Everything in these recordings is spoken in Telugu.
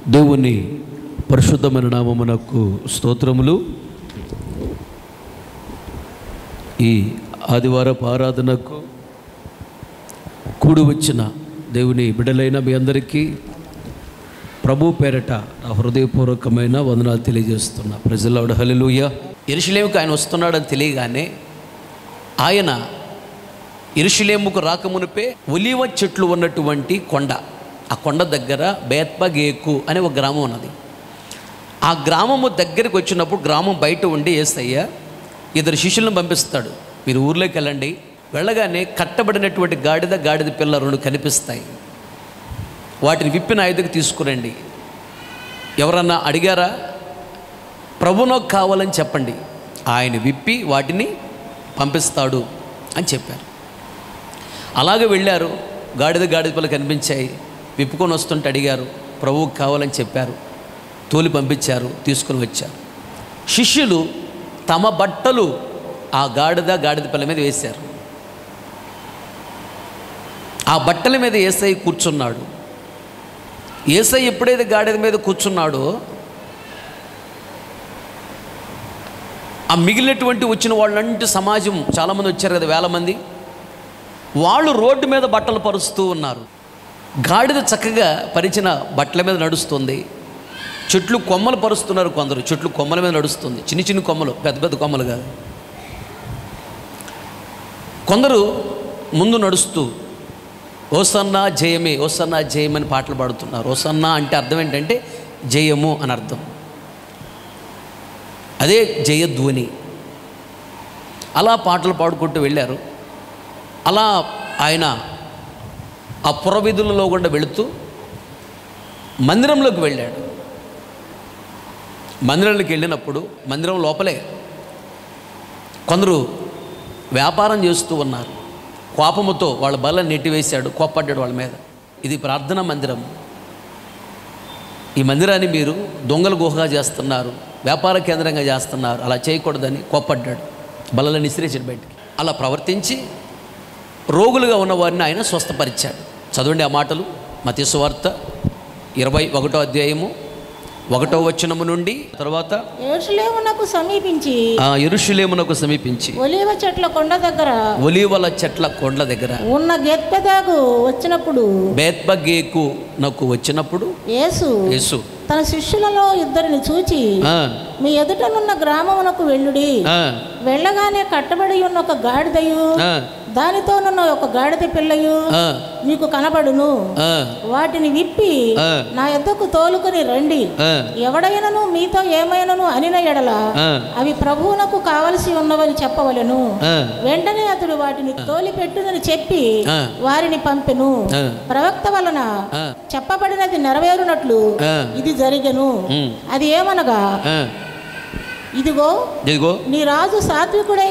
దేవుని పరిశుద్ధమైన నామమునకు స్తోత్రములు. ఈ ఆదివారపు ఆరాధనకు కూడి వచ్చిన దేవుని బిడ్డలైన మీ అందరికీ ప్రభు పేరట నా హృదయపూర్వకమైన వందనాలు తెలియజేస్తున్నా. ప్రజలాడు హల్లెలూయా. యెరూషలేముకు ఆయన వస్తున్నాడని తెలియగానే ఆయన యెరూషలేముకు రాకమునిపే ఒలీవ చెట్లు ఉన్నటువంటి కొండ, ఆ కొండ దగ్గర బేత్పగేకు అనే ఒక గ్రామం ఉన్నది. ఆ గ్రామము దగ్గరికి వచ్చినప్పుడు గ్రామం బయట ఉండి యేసయ్య ఇద్దరు శిష్యులను పంపిస్తాడు. మీరు ఊర్లోకి వెళ్ళండి, వెళ్ళగానే కట్టబడినటువంటి గాడిద పిల్ల రెండు కనిపిస్తాయి, వాటిని విప్పిన ఐదుకు తీసుకురండి. ఎవరన్నా అడిగారా? ప్రభునకు కావాలని చెప్పండి, ఆయన విప్పి వాటిని పంపిస్తాడు అని చెప్పారు. అలాగే వెళ్ళారు. గాడిద పిల్ల కనిపించాయి, విప్పుకొని వస్తుంటే అడిగారు, ప్రభువుకు కావాలని చెప్పారు, తోలి పంపించారు, తీసుకొని వచ్చారు. శిష్యులు తమ బట్టలు ఆ గాడిద పిల్ల మీద వేశారు. ఆ బట్టల మీద యేసయ్య కూర్చున్నాడు. యేసయ్య ఎప్పుడైతే గాడిద మీద కూర్చున్నాడో ఆ మిగిలినటువంటి వచ్చిన వాళ్ళంటే సమాజం చాలామంది వచ్చారు కదా, వేల మంది, వాళ్ళు రోడ్డు మీద బట్టలు పరుస్తూ ఉన్నారు. గాడిద చక్కగా పరిచిన బట్టల మీద నడుస్తుంది. చెట్లు కొమ్మలు పరుస్తున్నారు కొందరు, చెట్లు కొమ్మల మీద నడుస్తుంది. చిన్న కొమ్మలు, పెద్ద కొమ్మలు కాదు. కొందరు ముందు నడుస్తూ ఓసన్నా జయమే, ఓసన్నా జయమని పాటలు పాడుతున్నారు. ఓసన్నా అంటే అర్థం ఏంటంటే జయము అని అర్థం, అదే జయధ్వని. అలా పాటలు పాడుకుంటూ వెళ్ళారు. అలా ఆయన ఆ పురవీధులలో గుండా వెళుతూ మందిరంలోకి వెళ్ళాడు. మందిరంలోకి వెళ్ళినప్పుడు మందిరం లోపలే కొందరు వ్యాపారం చేస్తూ ఉన్నారు. కోపముతో వాళ్ళ బల్ల నెట్టివేశాడు, కోప్పడ్డాడు వాళ్ళ మీద. ఇది ప్రార్థనా మందిరం, ఈ మందిరాన్ని మీరు దొంగల గుహగా చేస్తున్నారు, వ్యాపార కేంద్రంగా చేస్తున్నారు, అలా చేయకూడదని కోప్పడ్డాడు. బల్లని ఇసిరేసాడు బయటికి. అలా ప్రవర్తించి రోగులుగా ఉన్న వారిని ఆయన స్వస్థపరిచాడు. చదవండి ఆ మాటలు. మత్తయి సువార్త 21వ అధ్యాయము 1వ వచనము నుండి తర్వాత యెరూషలేమునకు సమీపించి ఒలీవల చెట్ల కొండ దగ్గర ఉన్న బేత్పగేకు వచ్చినప్పుడు యేసు తన శిష్యులలో ఇద్దరిని చూచి, మీ ఎదుటనున్న గ్రామమునకు వెళ్ళుడి, వెళ్ళగానే కట్టబడి ఉన్న ఒక గాడిదయు దానితోనున్న ఒక గాడిద పిల్లయు మీకు కనబడును, వాటిని విప్పి నా యొద్దకు తోలుకొని రండి. ఎవడైనను మీతో ఏమైనను అనిన ఎడల అవి ప్రభువునకు కావలసి ఉన్నవని చెప్పవలెను. వెంటనే అతడు వాటిని తోలిపెట్టునని చెప్పి వారిని పంపెను. ప్రవక్త వలన చెప్పబడినది నెరవేరునట్లు ఇది జరిగెను. అది ఏమనగా, ఇదిగో నీ రాజు సాత్వికుడై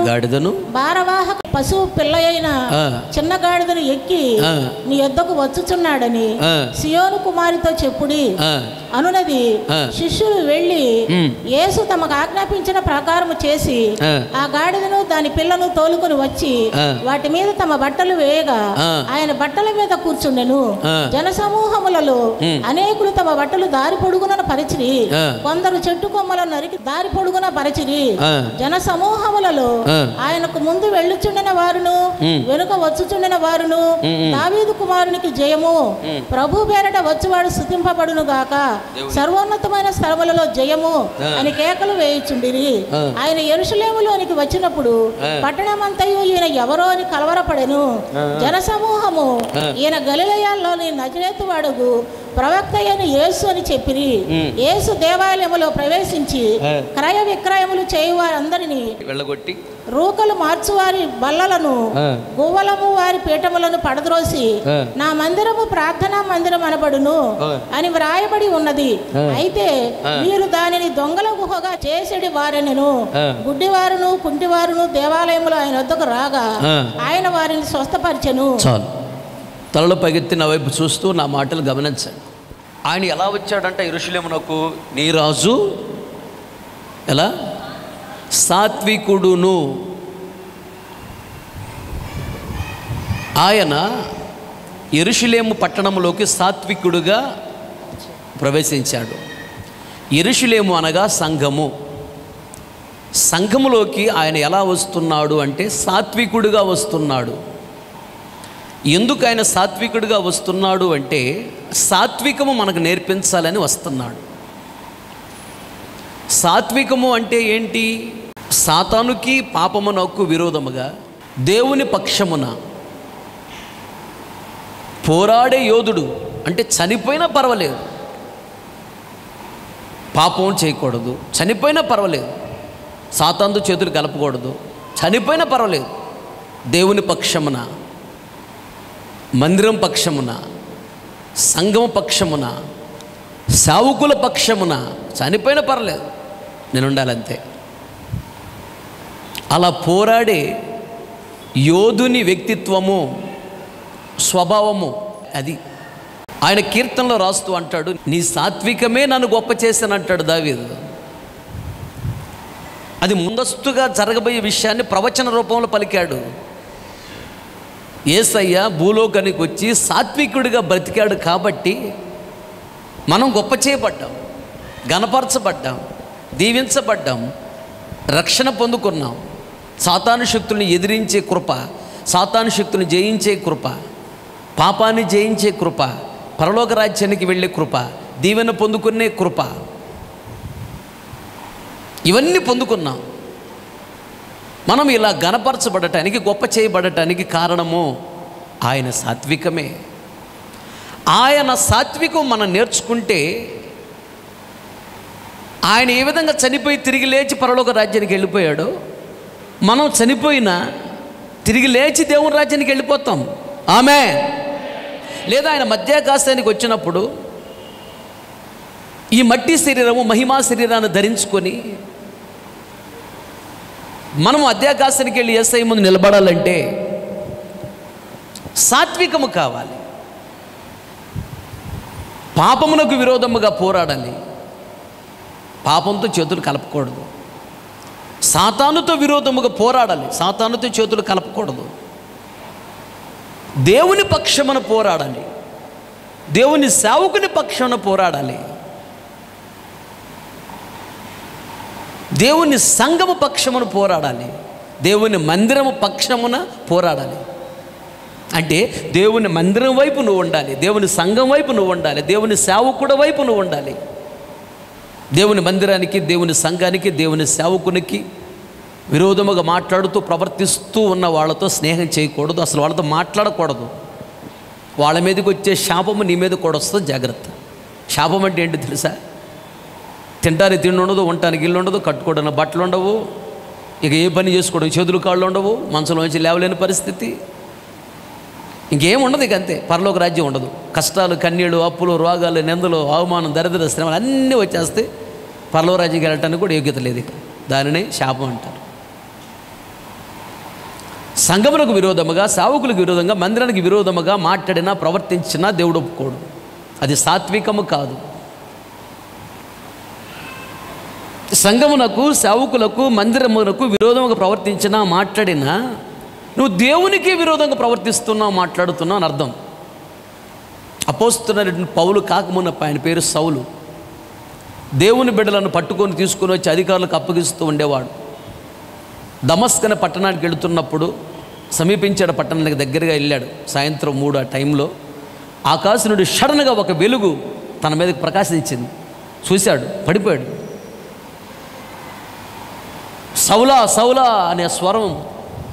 గాడిదను భారవాహక పశువు పిల్ల అయిన చిన్న గాడిదను ఎక్కి నీ యొద్దకు వచ్చుచున్నాడని సియోను కుమారితో చెప్పుడి అనునది. శిష్యులు వెళ్ళి యేసు తమకు ఆజ్ఞాపించిన ప్రకారము చేసి ఆ గాడిదను దాని పిల్లను తోలుకొని వచ్చి వాటి మీద తమ బట్టలు వేయగా ఆయన బట్టల మీద కూర్చుండెను. జనసమూహములలో అనేకులు తమ బట్టలు దారి పొడుగున పరిచిరి, కొందరు చెట్టు కొమ్మలను నరికి దారి పొడుగున పరిచిరి. జన సమూహములలో ఆయనకు ముందు వెళ్ళుచుండిన వారును వెనుక వచ్చుచుండిన వారును దావీదు కుమారునికి జయము, ప్రభు పేరట వచ్చువాడు స్తుతింపబడును గాక, సర్వోన్నతమైన స్థలములలో జయము అని కేకలు వేయుచుండిరి. ఆయన యెరూషలేములోనికి వచ్చినప్పుడు పట్టణమంతయు ఈయన ఎవరో అని కలవరపడెను. జనసమూహము ఈయన గలిలయలోని నజరేతు వాడుగు ప్రవక్త అయిన యేసు అని చెప్పిరి. యేసు దేవాలయములో ప్రవేశించి క్రయ విక్రయములు చేయువారందరినీ వెళ్ళగొట్టి రూకలు మార్చువారి బల్లలను గువ్వలము వారి పీఠములను పడద్రోసి నా మందిరము ప్రార్థనా మందిరం అనబడును అని వ్రాయబడి ఉన్నది. అయితే మీరు దానిని దొంగల గుహగా చేసేడి వారెనెను. గుడ్డివారును కుంటివారును దేవాలయములో ఆయన వద్దకు రాగా ఆయన వారిని స్వస్థపరిచెను. తలలో పగెత్తి నా వైపు చూస్తూ నా మాటలు గమనించండి. ఆయన ఎలా వచ్చాడంటే యెరూషలేమునకు నీ రాజు ఎలా సాత్వికుడును. ఆయన యెరూషలేము పట్టణంలోకి సాత్వికుడుగా ప్రవేశించాడు. యెరూషలేము అనగా సంఘము. సంఘములోకి ఆయన ఎలా వస్తున్నాడు అంటే సాత్వికుడుగా వస్తున్నాడు. ఎందుకు ఆయన సాత్వికుడిగా వస్తున్నాడు అంటే సాత్వికము మనకు నేర్పించాలని వస్తున్నాడు. సాత్వికము అంటే ఏంటి? సాతానుకి పాపమునకు విరోధముగా దేవుని పక్షమున పోరాడే యోధుడు. అంటే చనిపోయినా పర్వాలేదు, పాపం చేయకూడదు, చనిపోయినా పర్వాలేదు, సాతానుతో చేతులు కలపకూడదు, చనిపోయినా పర్వాలేదు, దేవుని పక్షమున, మందిరం పక్షమున, సంఘం పక్షమున, సేవకుల పక్షమున చనిపోయినా పర్లేదు, నేను ఉండాలంతే. అలా పోరాడే యోధుని వ్యక్తిత్వము, స్వభావము అది. ఆయన కీర్తనలో రాస్తూ అంటాడు, నీ సాత్వికమే నన్ను గొప్ప చేశాను అంటాడు దావీదు. అది ముందస్తుగా జరగబోయే విషయాన్ని ప్రవచన రూపంలో పలికాడు. యేసయ్య భూలోకానికి వచ్చి సాత్వికుడిగా బ్రతికాడు కాబట్టి మనం గొప్ప చేయబడ్డాం, గణపరచబడ్డాం, దీవించబడ్డాం, రక్షణ పొందుకున్నాం. సాతాను శక్తుల్ని ఎదిరించే కృప, సాతాను శక్తుల్ని జయించే కృప, పాపాన్ని జయించే కృప, పరలోక రాజ్యానికి వెళ్ళే కృప, దీవెన పొందుకునే కృప, ఇవన్నీ పొందుకున్నాం. మనం ఇలా గణపరచబడటానికి, గొప్ప చేయబడటానికి కారణము ఆయన సాత్వికమే. ఆయన సాత్వికం మనం నేర్చుకుంటే ఆయన ఏ విధంగా చనిపోయి తిరిగి లేచి పరలోక రాజ్యానికి వెళ్ళిపోయాడో మనం చనిపోయినా తిరిగి లేచి దేవుని రాజ్యానికి వెళ్ళిపోతాం. ఆమేన్. లేదా ఆయన మధ్యాకాశానికి వచ్చినప్పుడు ఈ మట్టి శరీరము మహిమా శరీరాన్ని ధరించుకొని మనము మధ్యాకాశానికి వెళ్ళి యేసయ్య ముందు నిలబడాలంటే సాత్వికము కావాలి. పాపమునకు విరోధముగా పోరాడాలి, పాపంతో చేతులు కలపకూడదు. సాతానుతో విరోధముగా పోరాడాలి, సాతానుతో చేతులు కలపకూడదు. దేవుని పక్షమున పోరాడాలి, దేవుని సేవకుని పక్షమున పోరాడాలి, దేవుని సంఘము పక్షమున పోరాడాలి, దేవుని మందిరము పక్షమున పోరాడాలి. అంటే దేవుని మందిరం వైపు నువ్వు ఉండాలి, దేవుని సంఘం వైపు నువ్వు ఉండాలి, దేవుని సేవకుడి వైపు నువ్వు ఉండాలి. దేవుని మందిరానికి, దేవుని సంఘానికి, దేవుని సేవకునికి విరోధముగా మాట్లాడుతూ ప్రవర్తిస్తూ ఉన్న వాళ్ళతో స్నేహం చేయకూడదు, అసలు వాళ్ళతో మాట్లాడకూడదు. వాళ్ళ మీదకి వచ్చే శాపము నీ మీద కూడా వస్తుంది, జాగ్రత్త. శాపం అంటే ఏంటి తెలుసా? తినడానికి తిండి ఉండదు, ఉండటానికి ఇల్లు ఉండదు, కట్టుకోవడానికి బట్టలు ఉండవు, ఇక ఏ పని చేసుకోవడం చేతులు కాళ్ళు ఉండవు, మనసులోంచి లేవలేని పరిస్థితి, ఇంకేం ఉండదు. ఇక అంతే, పరలోక రాజ్యం ఉండదు. కష్టాలు, కన్నీళ్ళు, అప్పులు, రోగాలు, నిందలు, అవమానం, దరిద్ర శ్రమలు అన్నీ వచ్చేస్తే పరలోక రాజ్యానికి వెళ్ళటానికి కూడా యోగ్యత లేదు. ఇక దానినే శాపం అంటారు. సంఘములకు విరోధముగా, సేవకులకు విరోధంగా, మందిరానికి విరోధముగా మాట్లాడినా ప్రవర్తించినా దేవుడు ఒప్పుకోడు. అది సాత్వికము కాదు. సంఘమునకు, సేవకులకు, మందిరమునకు విరోధముగా ప్రవర్తించినా మాట్లాడినా నువ్వు దేవునికి విరోధంగా ప్రవర్తిస్తున్నావు, మాట్లాడుతున్నావు అని అర్థం. అపోస్తలుడైన పౌలు కాకమున్నప్ప ఆయన పేరు సౌలు. దేవుని బిడ్డలను పట్టుకొని తీసుకొని వచ్చి అధికారులకు అప్పగిస్తూ ఉండేవాడు. దమస్కు అనే పట్టణానికి వెళుతున్నప్పుడు సమీపించాడు, పట్టణానికి దగ్గరగా వెళ్ళాడు. సాయంత్రం 3 ఆ టైంలో ఆకాశం నుండి సడన్గా ఒక వెలుగు తన మీదకి ప్రకాశించింది. చూశాడు, పడిపోయాడు. సౌలా సౌలా అనే స్వరం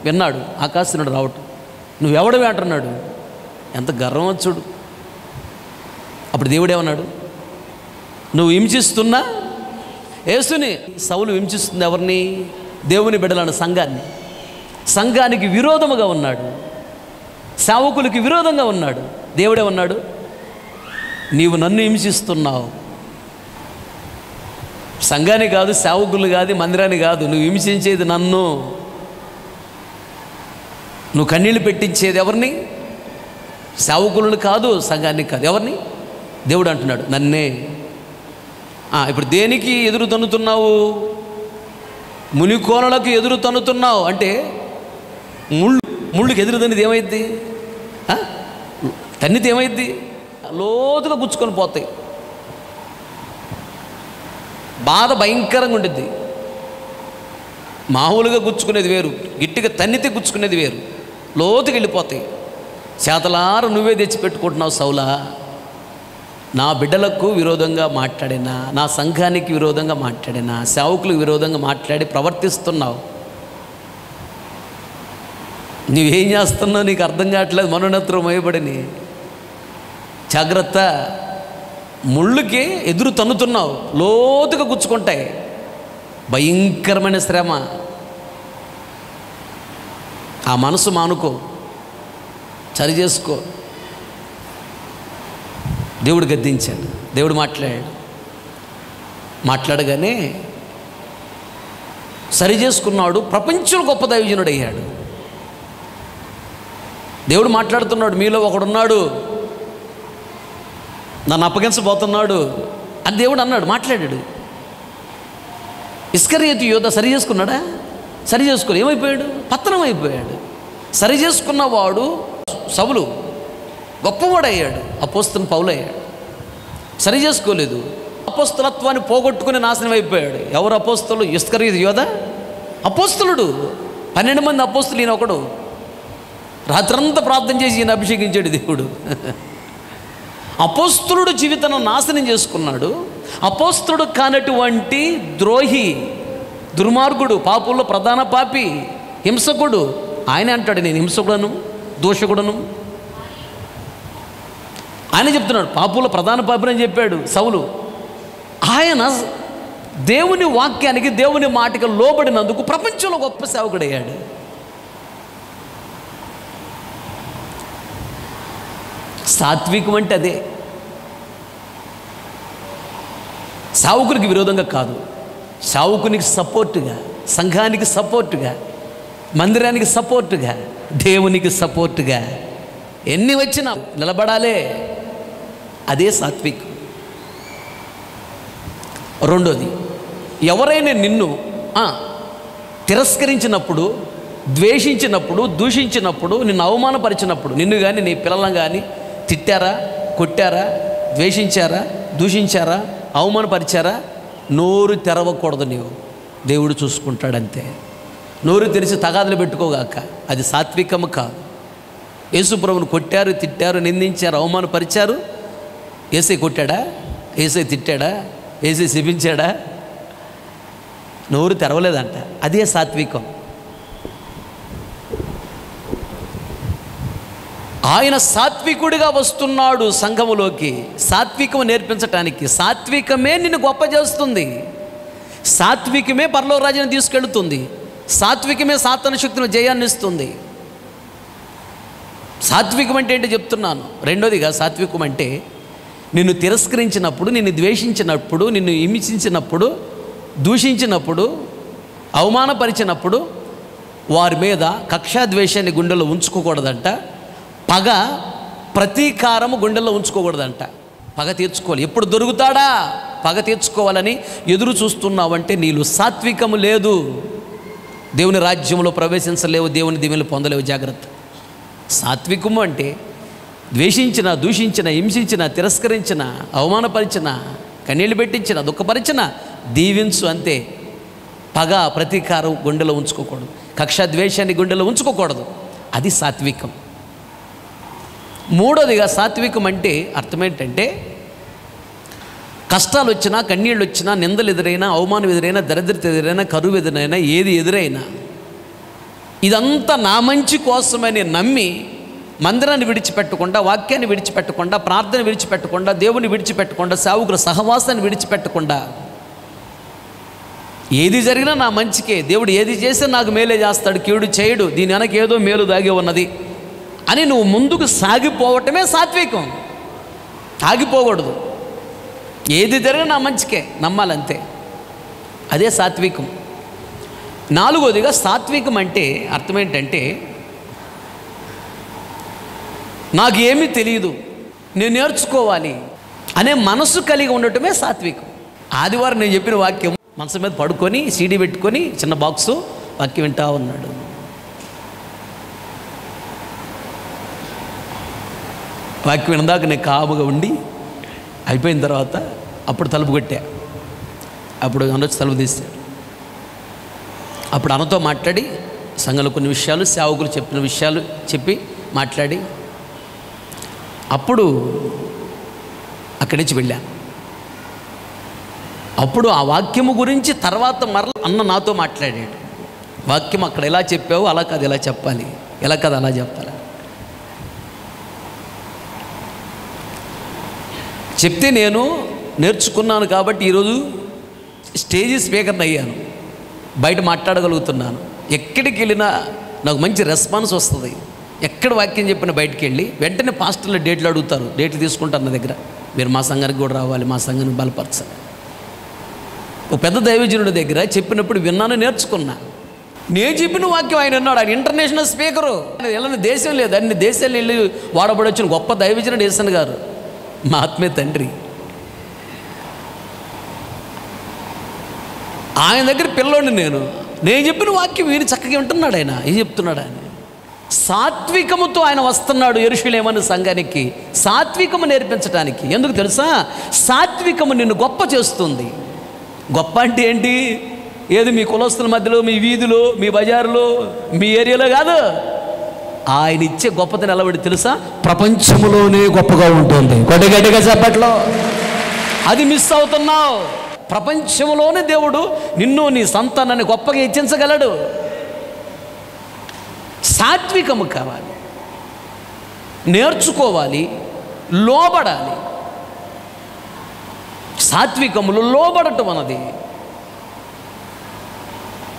విన్నాడు, ఆకాశం నుండి రావటం. నువ్వెవడవే అంటున్నాడు. ఎంత గర్వం వచ్చుడు. అప్పుడు దేవుడేమన్నాడు, నువ్వు హింసిస్తున్నా యేసుని. సౌలు హింసిస్తుంది ఎవరిని? దేవుని బిడ్డలను, సంఘాన్ని. సంఘానికి విరోధముగా ఉన్నాడు, సేవకులకి విరోధంగా ఉన్నాడు. దేవుడే ఉన్నాడు, నీవు నన్ను హింసిస్తున్నావు. సంఘాన్ని కాదు, సేవకులు కాదు, మందిరాన్ని కాదు, నువ్వు హింసించేది నన్ను. నువ్వు కన్నీళ్ళు పెట్టించేది ఎవరిని? సేవకులను కాదు, సంఘాన్ని కాదు, ఎవరిని? దేవుడు అంటున్నాడు, నన్నే. ఇప్పుడు దేనికి ఎదురు తన్నుతున్నావు? మునికోనలకు ఎదురు తన్నుతున్నావు. అంటే ముళ్ళుకి ఎదురు తన్నిది ఏమైంది? తన్నితే ఏమైద్ది? లోతుగా గుచ్చుకొని పోతాయి. బాధ భయంకరంగా ఉండిద్ది. మామూలుగా గుచ్చుకునేది వేరు, గిట్టిగా తన్నితే గుచ్చుకునేది వేరు. లోతుకి వెళ్ళిపోతాయి. చేతలారు నువ్వే తెచ్చిపెట్టుకుంటున్నావు సౌలా. నా బిడ్డలకు విరోధంగా మాట్లాడినా, నా సంఘానికి విరోధంగా మాట్లాడినా, సేవకులకు విరోధంగా మాట్లాడి ప్రవర్తిస్తున్నావు. నువ్వేం చేస్తున్నావు నీకు అర్థం కావట్లేదు. మనోనేత్రం మోయబడిని. జాగ్రత్త, ముళ్ళుకి ఎదురు తన్నుతున్నావు, లోతుగా గుచ్చుకుంటాయి. భయంకరమైన శ్రమ. ఆ మనసు మానుకో, సరి చేసుకో. దేవుడు గద్దించాడు, దేవుడు మాట్లాడగానే సరి చేసుకున్నాడు. ప్రపంచంలో గొప్ప దైవజనుడు అయ్యాడు. దేవుడు మాట్లాడుతున్నాడు, మీలో ఒకడున్నాడు నన్ను అప్పగించబోతున్నాడు అని దేవుడు అన్నాడు, మాట్లాడాడు. ఇస్కరియోతు యోధ సరి చేసుకున్నాడా? సరి చేసుకోలే. ఏమైపోయాడు? పతనం అయిపోయాడు. సరి చేసుకున్నవాడు సౌలు గొప్పవాడు అయ్యాడు. అపోస్తలుడు పౌలు అయ్యాడు. సరి చేసుకోలేదు. అపోస్తలత్వాన్ని పోగొట్టుకుని నాశనం అయిపోయాడు. ఎవరు అపోస్తలు? ఇస్కరియోతు యోధ అపోస్తలుడు. 12 మంది అపోస్తలు, ఈయన ఒకడు. రాత్రంతా ప్రార్థన చేసి ఈయన అభిషేకించాడు దేవుడు. అపోస్తలుడు జీవితాన్ని నాశనం చేసుకున్నాడు. అపోస్తలుడు కానటువంటి ద్రోహి, దుర్మార్గుడు, పాపుల్లో ప్రధాన పాపి, హింసకుడు ఆయన అంటాడు, నేను హింసకుడను, దోషకుడను. ఆయన చెప్తున్నాడు, పాపుల్లో ప్రధాన పాపిని అని చెప్పాడు సౌలు. ఆయన దేవుని వాక్యానికి, దేవుని మాటకి లోబడినందుకు ప్రపంచంలో గొప్ప సేవకుడయ్యాడు. సాత్వికం అంటే అదే. సావుకునికి విరోధంగా కాదు, సావుకునికి సపోర్టుగా, సంఘానికి సపోర్టుగా, మందిరానికి సపోర్టుగా, దేవునికి సపోర్టుగా ఎన్ని వచ్చినా నిలబడాలే. అదే సాత్వికం. రెండోది, ఎవరైనా నిన్ను తిరస్కరించినప్పుడు, ద్వేషించినప్పుడు, దూషించినప్పుడు, నిన్ను అవమానపరిచినప్పుడు, నిన్ను కానీ నీ పిల్లలను కానీ తిట్టారా, కొట్టారా, ద్వేషించారా, దూషించారా, అవమానపరిచారా, నోరు తెరవకూడదు. నీవు దేవుడు చూసుకుంటాడంతే. నోరు తెరిచి తగాదులు పెట్టుకోగాక. అది సాత్వికము కాదు. యేసుప్రభుని కొట్టారు, తిట్టారు, నిందించారు, అవమానపరిచారు. ఏసై కొట్టాడా? ఏసై తిట్టాడా? ఏసై శపించాడా? నోరు తెరవలేదంట. అదే సాత్వికం. ఆయన సాత్వికుడిగా వస్తున్నాడు సంఘములోకి, సాత్వికం నేర్పించటానికి. సాత్వికమే నిన్ను గొప్ప చేస్తుంది. సాత్వికమే పరలోక రాజ్యాన్ని తీసుకెళ్తుంది. సాత్వికమే సాతాను శక్తిని జయాన్ని ఇస్తుంది. సాత్వికం అంటే ఏంటి చెప్తున్నాను. రెండోదిగా, సాత్వికం అంటే నిన్ను తిరస్కరించినప్పుడు, నిన్ను ద్వేషించినప్పుడు, నిన్ను హింసించినప్పుడు, దూషించినప్పుడు, అవమానపరిచినప్పుడు వారి మీద కక్షాద్వేషాన్ని గుండెలో ఉంచుకోకూడదంట. పగ, ప్రతీకారము గుండెల్లో ఉంచుకోకూడదంట. పగ తీర్చుకోవాలి. ఎప్పుడు దొరుకుతాడా పగ తీర్చుకోవాలని ఎదురు చూస్తున్నావంటే నీలో సాత్వికము లేదు. దేవుని రాజ్యంలో ప్రవేశించలేవు, దేవుని దీవెనలు పొందలేవు. జాగ్రత్త. సాత్వికము అంటే ద్వేషించిన, దూషించిన, హింసించిన, తిరస్కరించిన, అవమానపరిచిన, కన్నీళ్ళు పెట్టించిన, దుఃఖపరిచిన దీవించు అంతే. పగ, ప్రతీకారం గుండెలో ఉంచుకోకూడదు. కక్ష ద్వేషాన్ని గుండెలో ఉంచుకోకూడదు. అది సాత్వికం. మూడోదిగా, సాత్వికం అంటే అర్థం ఏంటంటే, కష్టాలు వచ్చినా, కన్నీళ్ళు వచ్చినా, నిందలు ఎదురైనా, అవమానం ఎదురైనా, దరిద్రత ఎదురైనా, కరువు ఎదురైనా, ఏది ఎదురైనా ఇదంతా నా మంచి కోసమని నమ్మి మందిరాన్ని విడిచిపెట్టకుండా, వాక్యాన్ని విడిచిపెట్టకుండా, ప్రార్థన విడిచిపెట్టకుండా, దేవుని విడిచిపెట్టకుండా, సేవకుల సహవాసాన్ని విడిచిపెట్టకుండా, ఏది జరిగినా నా మంచికే, దేవుడు ఏది చేస్తే నాకు మేలే చేస్తాడు, కీడు చేయడు, దీని వెనక ఏదో మేలు దాగి ఉన్నది అని నువ్వు ముందుకు సాగిపోవటమే సాత్వికం. ఆగిపోకూడదు. ఏది జరిగినా నా మంచికే నమ్మాలంతే. అదే సాత్వికం. నాలుగోదిగా, సాత్వికం అంటే అర్థం ఏంటంటే, నాకు ఏమీ తెలియదు, నేను నేర్చుకోవాలి అనే మనసు కలిగి ఉండటమే సాత్వికం. ఆదివారం నేను చెప్పిన వాక్యం మనసు మీద పడుకొని సీడీ పెట్టుకొని చిన్న బాక్సు వాక్యం వింటా ఉన్నాడు. వాక్యం వినదాక నేను కాముగా ఉండి అయిపోయిన తర్వాత అప్పుడు తలుపు కొట్టా. అప్పుడు అనొచ్చి తలుపు తీశాడు. అప్పుడు అన్నతో మాట్లాడి సంఘంలో కొన్ని విషయాలు, సేవకులు చెప్పిన విషయాలు చెప్పి మాట్లాడి అప్పుడు అక్కడి నుంచి వెళ్ళాను. అప్పుడు ఆ వాక్యము గురించి తర్వాత మరల అన్న నాతో మాట్లాడాడు. వాక్యం అక్కడ ఎలా చెప్పావు, అలా కాదు ఎలా చెప్పాలి, ఎలా కాదు అలా చెప్పాలి చెప్తే నేను నేర్చుకున్నాను. కాబట్టి ఈరోజు స్టేజ్ స్పీకర్ని అయ్యాను, బయట మాట్లాడగలుగుతున్నాను. ఎక్కడికి వెళ్ళినా నాకు మంచి రెస్పాన్స్ వస్తుంది. ఎక్కడ వాక్యం చెప్పిన బయటికి వెళ్ళి వెంటనే పాస్టర్లు డేట్లు అడుగుతారు, డేట్లు తీసుకుంటారు నా దగ్గర. మీరు మా సంఘానికి కూడా రావాలి, మా సంఘాన్ని బలపరచాలి. ఒక పెద్ద దైవజనుడి దగ్గర చెప్పినప్పుడు విన్నాను, నేర్చుకున్నా. నేను చెప్పిన వాక్యం ఆయన అన్నాడు. ఆయన ఇంటర్నేషనల్ స్పీకరు, వెళ్ళని దేశం లేదు, అన్ని దేశాలు వెళ్ళి వాడబడొచ్చిన గొప్ప దైవజనుడు యేసన్ గారు, మా ఆత్మీయ తండ్రి. ఆయన దగ్గర పిల్లోడిని నేను చెప్పిన వాక్యం వీరు చక్కగా ఉంటున్నాడు. ఆయన ఏం చెప్తున్నాడు? ఆయన సాత్వికముతో ఆయన వస్తున్నాడు యెరూషలేము సంఘానికి, సాత్వికము నేర్పించడానికి. ఎందుకు తెలుసా? సాత్వికము నిన్ను గొప్ప చేస్తుంది. గొప్ప అంటే ఏంటి? ఏది మీ కులస్తుల మధ్యలో, మీ వీధిలో, మీ బజారులో, మీ ఏరియాలో కాదు. ఆయన ఇచ్చే గొప్పతనం ఎలా ఉండి తెలుసా? ప్రపంచంలోనే గొప్పగా ఉంటుంది. గడ్డగడ్డగా చెప్పట్లో అది మిస్ అవుతున్నావు. ప్రపంచంలోనే దేవుడు నిన్ను, నీ సంతానాన్ని గొప్పగా హెచ్చించగలడు. సాత్వికము కావాలి, నేర్చుకోవాలి, లోబడాలి. సాత్వికములు లోబడటం అన్నది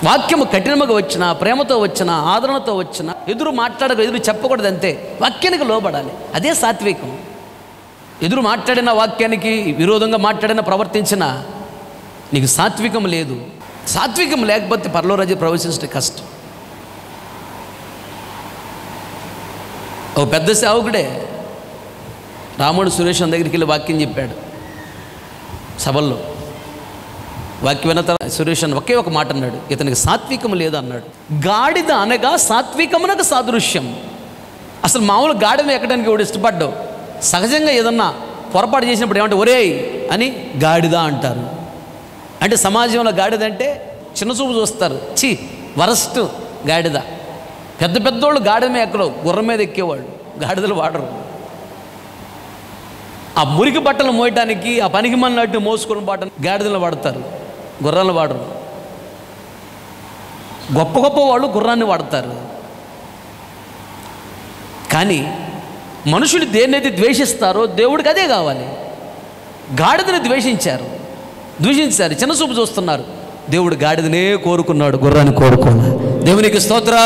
వాక్యము కఠినముగా వచ్చినా, ప్రేమతో వచ్చినా, ఆదరణతో వచ్చినా ఎదురు ఎదురు చెప్పకూడదు, అంతే. వాక్యానికి లోబడాలి, అదే సాత్వికం. ఎదురు మాట్లాడిన వాక్యానికి విరోధంగా మాట్లాడిన, ప్రవర్తించిన నీకు సాత్వికం లేదు. సాత్వికం లేకపోతే పరలోక రాజ్యం ప్రవేశించడం కష్టం. ఒక పెద్ద సేవకుడే రాముడు సురేష్ దగ్గరికి వెళ్ళి వాక్యం చెప్పాడు సభల్లో. వాక్యం విన్న తర్వాత సురేష్ అని ఒకే ఒక మాట అన్నాడు, ఇతనికి సాత్వికం లేదు అన్నాడు. గాడిద అనగా సాత్వికమునకు సాదృశ్యం. అసలు మామూలు గాడిద ఎక్కడానికి కూడా ఇష్టపడ్డావు. సహజంగా ఏదన్నా పొరపాటు చేసినప్పుడు ఏమంటే ఒరేయ్ అని గాడిద అంటారు. అంటే సమాజంలో గాడిద అంటే చిన్నచూపు చూస్తారు, చి వరస్ట్ గాడిద. పెద్ద పెద్దోళ్ళు గాడిద మీద ఎక్కడో, గుర్రం మీద ఎక్కేవాళ్ళు, గాడిదలు వాడరు. ఆ మురికి బట్టలు మోయటానికి, ఆ పనికి మన్నట్టు మోసుకొని బాటను గాడిదలు వాడతారు, గుర్రాలు వాడరు. గొప్ప గొప్ప వాళ్ళు గుర్రాన్ని వాడతారు. కానీ మనుషులు దేన్నైతే ద్వేషిస్తారో దేవుడికి అదే కావాలి. గాడిదని ద్వేషించారు, చిన్న చూపు చూస్తున్నారు. దేవుడు గాడిదనే కోరుకున్నాడు, గుర్రాన్ని కోరుకున్నాడు. దేవునికి స్తోత్ర.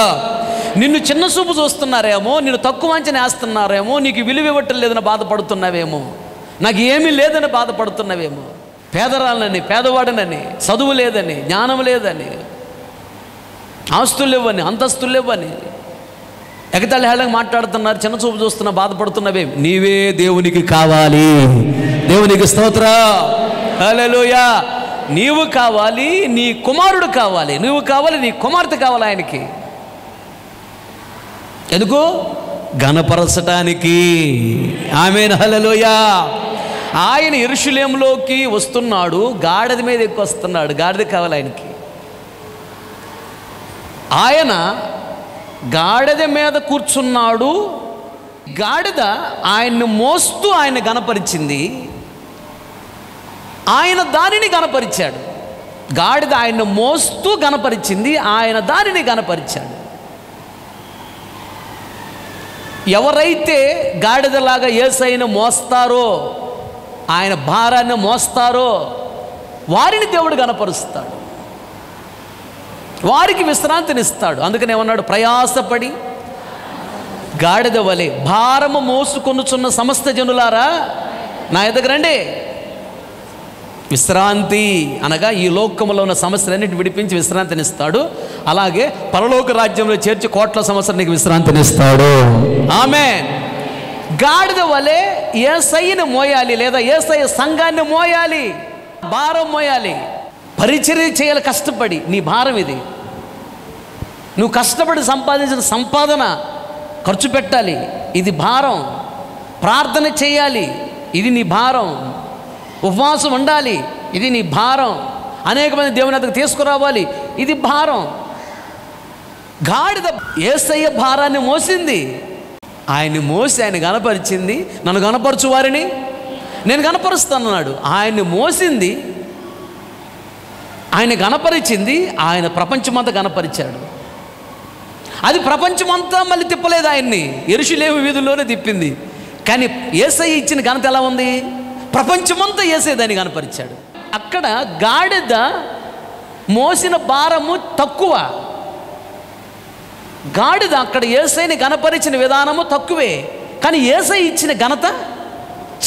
నిన్ను చిన్న చూపు చూస్తున్నారేమో, నిన్ను తక్కువ అంచనా వేస్తున్నారేమో, నీకు విలువ ఇవ్వటం లేదని బాధపడుతున్నావేమో, నాకు ఏమీ లేదని బాధపడుతున్నావేమో, పేదరాళ్ళని, పేదవాడనని, చదువు లేదని, జ్ఞానం లేదని, ఆస్తులు ఇవ్వని, అంతస్తులు ఇవ్వని ఎగతాళి హేళంగా మాట్లాడుతున్నారు, చిన్న చూపు చూస్తున్నా, బాధపడుతున్నావేమి? నీవే దేవునికి కావాలి. దేవునికి స్తోత్ర. హల్లెలూయా. నీవు కావాలి, నీ కుమారుడు కావాలి, నువ్వు కావాలి, నీ కుమార్తె కావాలి ఆయనకి. ఎందుకు? ఘనపరచటానికి. ఆమేన్. హల్లెలూయా. ఆయన యెరూషలేములోకి వస్తున్నాడు, గాడిద మీద ఎక్కువ వస్తున్నాడు. గాడిద కావాలి ఆయనకి. ఆయన గాడిద మీద కూర్చున్నాడు. గాడిద ఆయన్ని మోస్తూ ఆయన ఘనపరిచింది, ఆయన దానిని ఘనపరిచాడు. గాడిద ఆయన్ని మోస్తూ ఘనపరిచింది, ఆయన దానిని ఘనపరిచాడు. ఎవరైతే గాడిదలాగా యేసయ్యను మోస్తారో, ఆయన భారాన్ని మోస్తారో వారిని దేవుడు ఘనపరుస్తాడు, వారికి విశ్రాంతినిస్తాడు. అందుకని ఏమన్నాడు? ప్రయాసపడి గాడిద వలె భారము మోసుకొనుచున్న సమస్త జనులారా నా ఎదుగు రండి. విశ్రాంతి అనగా ఈ లోకములో ఉన్న సమస్యలన్నిటి విడిపించి విశ్రాంతినిస్తాడు. అలాగే పరలోక రాజ్యంలో చేర్చి కోట్ల సంవత్సరం నీకు విశ్రాంతినిస్తాడు. ఆమేన్. గాడిద వలె యేసయ్యను మోయాలి, లేదా యేసయ్య సంఘాన్ని మోయాలి, భారం మోయాలి, పరిచర్య చేయాలి. కష్టపడి నీ భారం ఇది. నువ్వు కష్టపడి సంపాదించిన సంపాదన ఖర్చు పెట్టాలి, ఇది భారం. ప్రార్థన చేయాలి, ఇది నీ భారం. ఉపవాసం ఉండాలి, ఇది నీ భారం. అనేక మంది దేవుని వద్దకు తీసుకురావాలి, ఇది భారం. గాడిద యేసయ్య భారాన్ని మోసింది. ఆయన్ని మోసి ఆయన గనపరిచింది. నన్ను గనపరచు వారిని నేను గనపరుస్తానన్నాడు. ఆయన్ని మోసింది, ఆయన గనపరిచింది, ఆయన ప్రపంచమంతా గనపరిచాడు. అది ప్రపంచమంతా మళ్ళీ తిప్పలేదు ఆయన్ని, యెరూషలేము వీధుల్లోనే తిప్పింది. కానీ యేసయ్య ఇచ్చిన ఘనత ఎలా ఉంది? ప్రపంచమంతా యేసయ్య దాన్ని గనపరిచాడు. అక్కడ గాడిద మోసిన భారము తక్కువ, గాడిద అక్కడ యేసయ్యని గనపరిచిన విధానము తక్కువే. కానీ యేసయ్య ఇచ్చిన ఘనత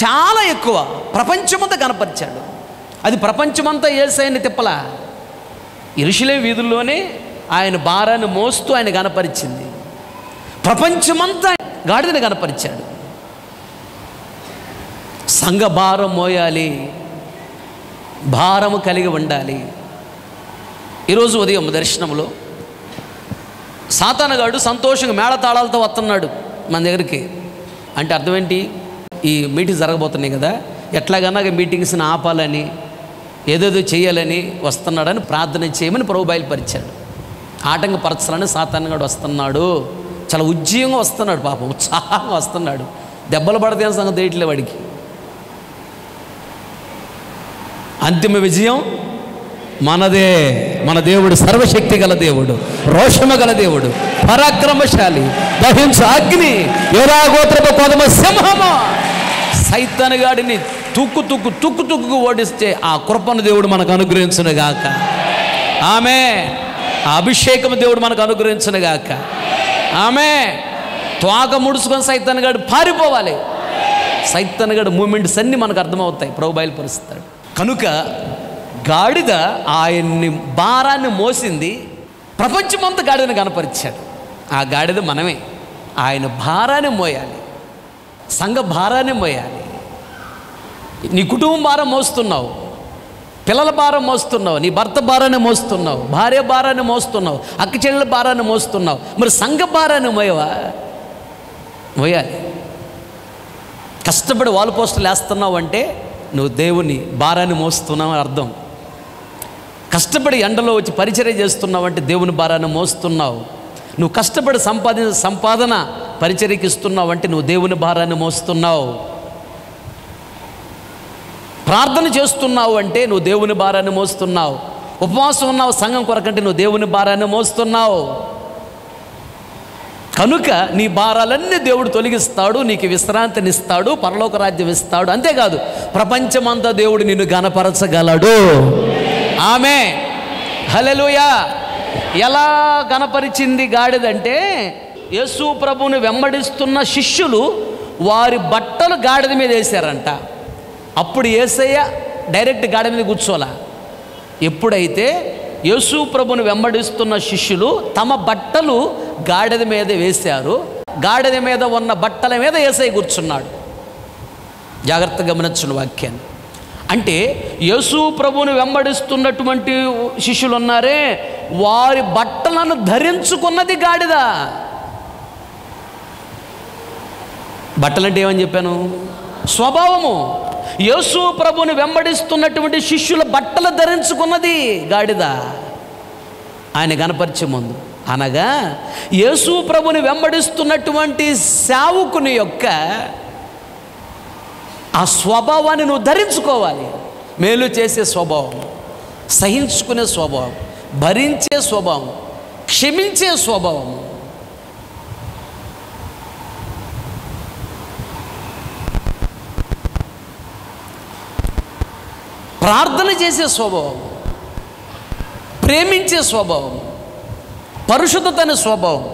చాలా ఎక్కువ. ప్రపంచమంతా గనపరిచాడు. అది ప్రపంచమంతా యేసయ్యని తిప్పలా, యెరూషలేము వీధుల్లోనే ఆయన భారాన్ని మోస్తూ ఆయన గనపరిచింది. ప్రపంచమంతా గాడిదని గనపరిచాడు. సంఘ భారం మోయాలి, భారము కలిగి ఉండాలి. ఈరోజు ఉదయం దర్శనంలో సాతానుగాడు సంతోషంగా మేళతాళాలతో వస్తున్నాడు మన దగ్గరికి. అంటే అర్థం ఏంటి? ఈ మీటింగ్స్ జరగబోతున్నాయి కదా, ఎట్లాగన్నా మీటింగ్స్ని ఆపాలని, ఏదేదో చేయాలని వస్తున్నాడని ప్రార్థన చేయమని ప్రభు బయలుపరిచాడు. ఆటంకపరచాలని సాతానుగాడు వస్తున్నాడు. చాలా ఉజ్జీవంగా వస్తున్నాడు, పాపం ఉత్సాహంగా వస్తున్నాడు. దెబ్బలు పడితే సంగతి తెలియట్లే వాడికి. అంతిమ విజయం మనదే. మన దేవుడు సర్వశక్తి గల దేవుడు, రోషము గల దేవుడు, పరాక్రమశాలి, దహించు అగ్ని, యోరాగోత్రపు కొదమ సింహము. సైతానుగాడిని తుక్కు ఓడిస్తే ఆ కృపను దేవుడు మనకు అనుగ్రహించునుగాక. ఆమె ఆ అభిషేకము దేవుడు మనకు అనుగ్రహించునుగాక. ఆమె త్వాగ ముడుచుకొని సైతానుగాడు పారిపోవాలి. సైతానుగాడు మూమెంట్స్ అన్నీ మనకు అర్థమవుతాయి, ప్రభు బయలుపరుస్తాడు. కనుక గాడిద ఆయన్ని భారాన్ని మోసింది, ప్రపంచమంతా గాడిదని కనపరిచాడు. ఆ గాడిద మనమే. ఆయన భారాన్ని మోయాలి, సంఘ భారాన్ని మోయాలి. నీ కుటుంబం భారం మోస్తున్నావు, పిల్లల భారం మోస్తున్నావు, నీ భర్త భారాన్ని మోస్తున్నావు, భార్య భారాన్ని మోస్తున్నావు, అక్క చెల్లెల భారాన్ని మోస్తున్నావు. మరి సంఘ భారాన్ని మోయవా? మోయాలి. కష్టపడి వాల్ పోస్టులు వేస్తున్నావు అంటే నువ్వు దేవుని భారాన్ని మోస్తున్నావు అని అర్థం. కష్టపడి ఎండలో వచ్చి పరిచర్య చేస్తున్నావు అంటే దేవుని భారాన్ని మోస్తున్నావు. నువ్వు కష్టపడి సంపాదన పరిచర్యకి ఇస్తున్నావు అంటే నువ్వు దేవుని భారాన్ని మోస్తున్నావు. ప్రార్థన చేస్తున్నావు అంటే నువ్వు దేవుని భారాన్ని మోస్తున్నావు. ఉపవాసం ఉన్నావు సంఘం కొరకంటే నువ్వు దేవుని భారాన్ని మోస్తున్నావు. కనుక నీ భారాలన్నీ దేవుడు తొలగిస్తాడు, నీకు విశ్రాంతినిస్తాడు, పరలోక రాజ్యం ఇస్తాడు. అంతేకాదు ప్రపంచమంతా దేవుడు నిన్ను గణపరచగలడు. ఆమె హల్లెలూయా. ఎలా గణపరిచింది గాడిదంటే, యేసు ప్రభువుని వెంబడిస్తున్న శిష్యులు వారి బట్టలు గాడిద మీద వేశారంట. అప్పుడు యేసయ్య డైరెక్ట్ గాడిద మీద కూర్చోలా. ఎప్పుడైతే యేసు ప్రభువుని వెంబడిస్తున్న శిష్యులు తమ బట్టలు గాడిద మీద వేశారు, గాడిద మీద ఉన్న బట్టల మీద యేసయ్య కూర్చున్నాడు. జాగ్రత్తగా గమనించిన వాక్యాన్ని. అంటే యేసు ప్రభువుని వెంబడిస్తున్నటువంటి శిష్యులు ఉన్నారే, వారి బట్టలను ధరించుకున్నది గాడిద. బట్టలంటే ఏమని చెప్పాను? స్వభావము. యేసు ప్రభువుని వెంబడిస్తున్నటువంటి శిష్యుల బట్టలు ధరించుకున్నది గాడిద. ఆయన గణపరిచే ముందు అనగా యేసు ప్రభువుని వెంబడిస్తున్నటువంటి సేవకుని యొక్క ఆ స్వభావాన్ని నువ్వు ధరించుకోవాలి. మేలు చేసే స్వభావం, సహించుకునే స్వభావం, భరించే స్వభావం, క్షమించే స్వభావం. ప్రార్థన చేసే స్వభావం, ప్రేమించే స్వభావం, పరిశుద్ధత అనే స్వభావం,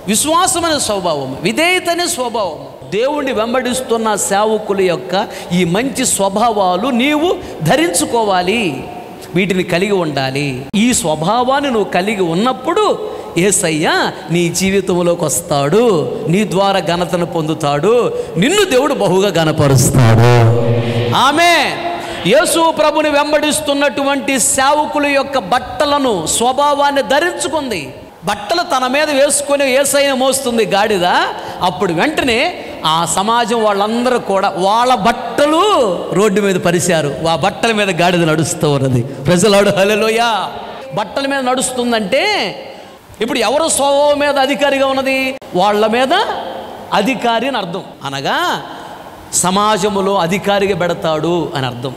విశ్వాసం అనే స్వభావం, విధేయత అనే స్వభావం. దేవుణ్ణి వెంబడిస్తున్న సేవకుల యొక్క ఈ మంచి స్వభావాలు నీవు ధరించుకోవాలి, వీటిని కలిగి ఉండాలి. ఈ స్వభావాన్ని నువ్వు కలిగి ఉన్నప్పుడు యేసయ్య నీ జీవితంలోకి వస్తాడు, నీ ద్వారా ఘనతను పొందుతాడు, నిన్ను దేవుడు బహుగా ఘనపరుస్తాడు. ఆమె యేసు ప్రభుని వెంబడిస్తున్నటువంటి సేవకుల యొక్క బట్టలను, స్వభావాన్ని ధరించుకుంది. బట్టలు తన మీద వేసుకొని యేసయ్యను మోస్తుంది గాడిద. అప్పుడు వెంటనే ఆ సమాజం వాళ్ళందరూ కూడా వాళ్ళ బట్టలు రోడ్డు మీద పరిచారు. ఆ బట్టల మీద గాడిద నడుస్తూ ఉన్నది. ప్రజలాడు హల్లెలూయా. బట్టల మీద నడుస్తుందంటే ఇప్పుడు ఎవరు స్వభావం మీద అధికారిగా ఉన్నది? వాళ్ళ మీద అధికారి అని అర్థం. అనగా సమాజములో అధికారిగా పెడతాడు అని అర్థం.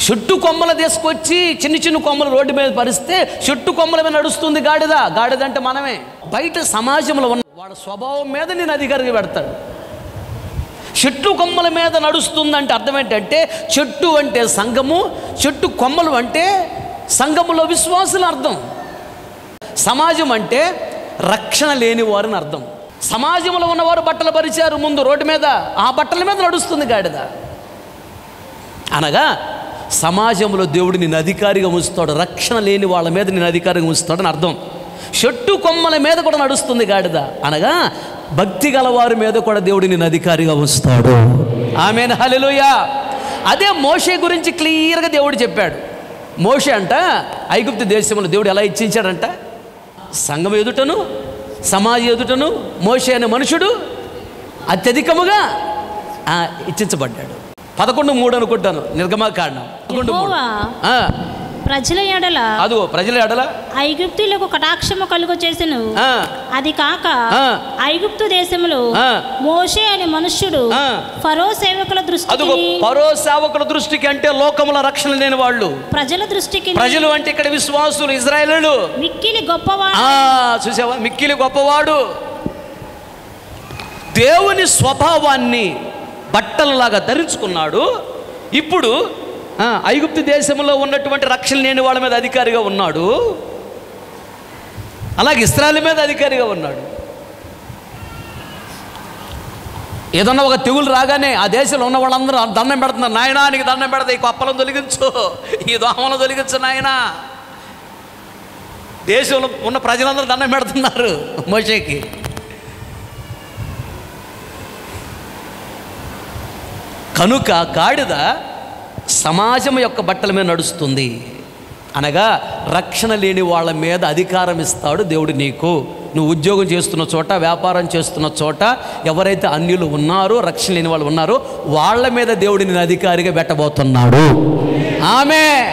చెట్టు కొమ్మలు తీసుకొచ్చి చిన్న చిన్న కొమ్మలు రోడ్డు మీద పరిస్తే చెట్టు కొమ్మల మీద నడుస్తుంది గాడిద. గాడిద అంటే మనమే. బయట సమాజంలో ఉన్న వాళ్ళ స్వభావం మీద నేను అధికారిగా పెడతాడు. చెట్టు కొమ్మల మీద నడుస్తుందంటే అర్థం ఏంటంటే చెట్టు అంటే సంఘము, చెట్టు కొమ్మలు అంటే సంఘములో విశ్వాసులు అర్థం. సమాజం అంటే రక్షణ లేని వారిని అర్థం. సమాజంలో ఉన్నవారు బట్టలు పరిచారు ముందు రోడ్డు మీద, ఆ బట్టల మీద నడుస్తుంది గాడిద. అనగా సమాజంలో దేవుడు నిన్ను అధికారిగా ఉంచుతాడు. రక్షణ లేని వాళ్ళ మీద నేను అధికారిగా ఉంచుతాడని అర్థం. చెట్టు కొమ్మల మీద కూడా నడుస్తుంది గాడిద. అనగా భక్తి గలవారి మీద కూడా దేవుడు నిన్ను అధికారిగా ఉంచుతాడు. ఆమేన్ హల్లెలూయా. అదే మోషే గురించి క్లియర్గా దేవుడు చెప్పాడు. మోషే అంట ఐగుప్తు దేశంలో దేవుడు ఎలా ఇచ్చించాడంట? సంఘం ఎదుటను సమాజం ఎదుటను మోషే అనే మనుషుడు అత్యధికముగా ఇచ్చించబడ్డాడు. 11:3 అనుకుంటాను నిర్గమకాండం 11:3. ప్రజల ఎడల అదో ప్రజల ఎడల ఐగుప్తులకు కటాక్షము కలుగ చేసెను. అది కాక ఐగుప్తు దేశములో మోషే అనే మనుష్యుడు ఫరో సేవకుల దృష్టికి, ఫరో సేవకుల దృష్టికి అంటే లోకముల రక్షణ లేని వాళ్ళు, ప్రజల దృష్టికి, ప్రజలు అంటే ఇక్కడ విశ్వాసులు ఇశ్రాయేలీయులు, మిక్కిలి గొప్పవాడు. చూసావా, మిక్కిలి గొప్పవాడు. దేవుని స్వభావాన్ని బట్టలలాగా ధరించుకున్నాడు. ఇప్పుడు ఐగుప్తు దేశంలో ఉన్నటువంటి రక్షణ లేని వాళ్ళ మీద అధికారిగా ఉన్నాడు. అలాగే ఇశ్రాయేలు మీద అధికారిగా ఉన్నాడు. ఏదన్నా ఒక తెగులు రాగానే ఆ దేశంలో ఉన్న వాళ్ళందరూ దండం పెడుతున్నారు. నాయనా నీకు దండం పెడతా, ఈ కొప్పలను తొలగించు, ఈ దోమలను తొలగించు నాయనా. దేశంలో ఉన్న ప్రజలందరూ దండం పెడుతున్నారు మోషేకి. కనుక గాడిద సమాజం యొక్క బట్టల మీద నడుస్తుంది. అనగా రక్షణ లేని వాళ్ళ మీద అధికారం ఇస్తాడు దేవుడు నీకు. నువ్వు ఉద్యోగం చేస్తున్న చోట, వ్యాపారం చేస్తున్న చోట ఎవరైతే అన్యులు ఉన్నారో, రక్షణ లేని వాళ్ళు ఉన్నారో వాళ్ళ మీద దేవుడు నేను అధికారిగా పెట్టబోతున్నాడు. ఆమేన్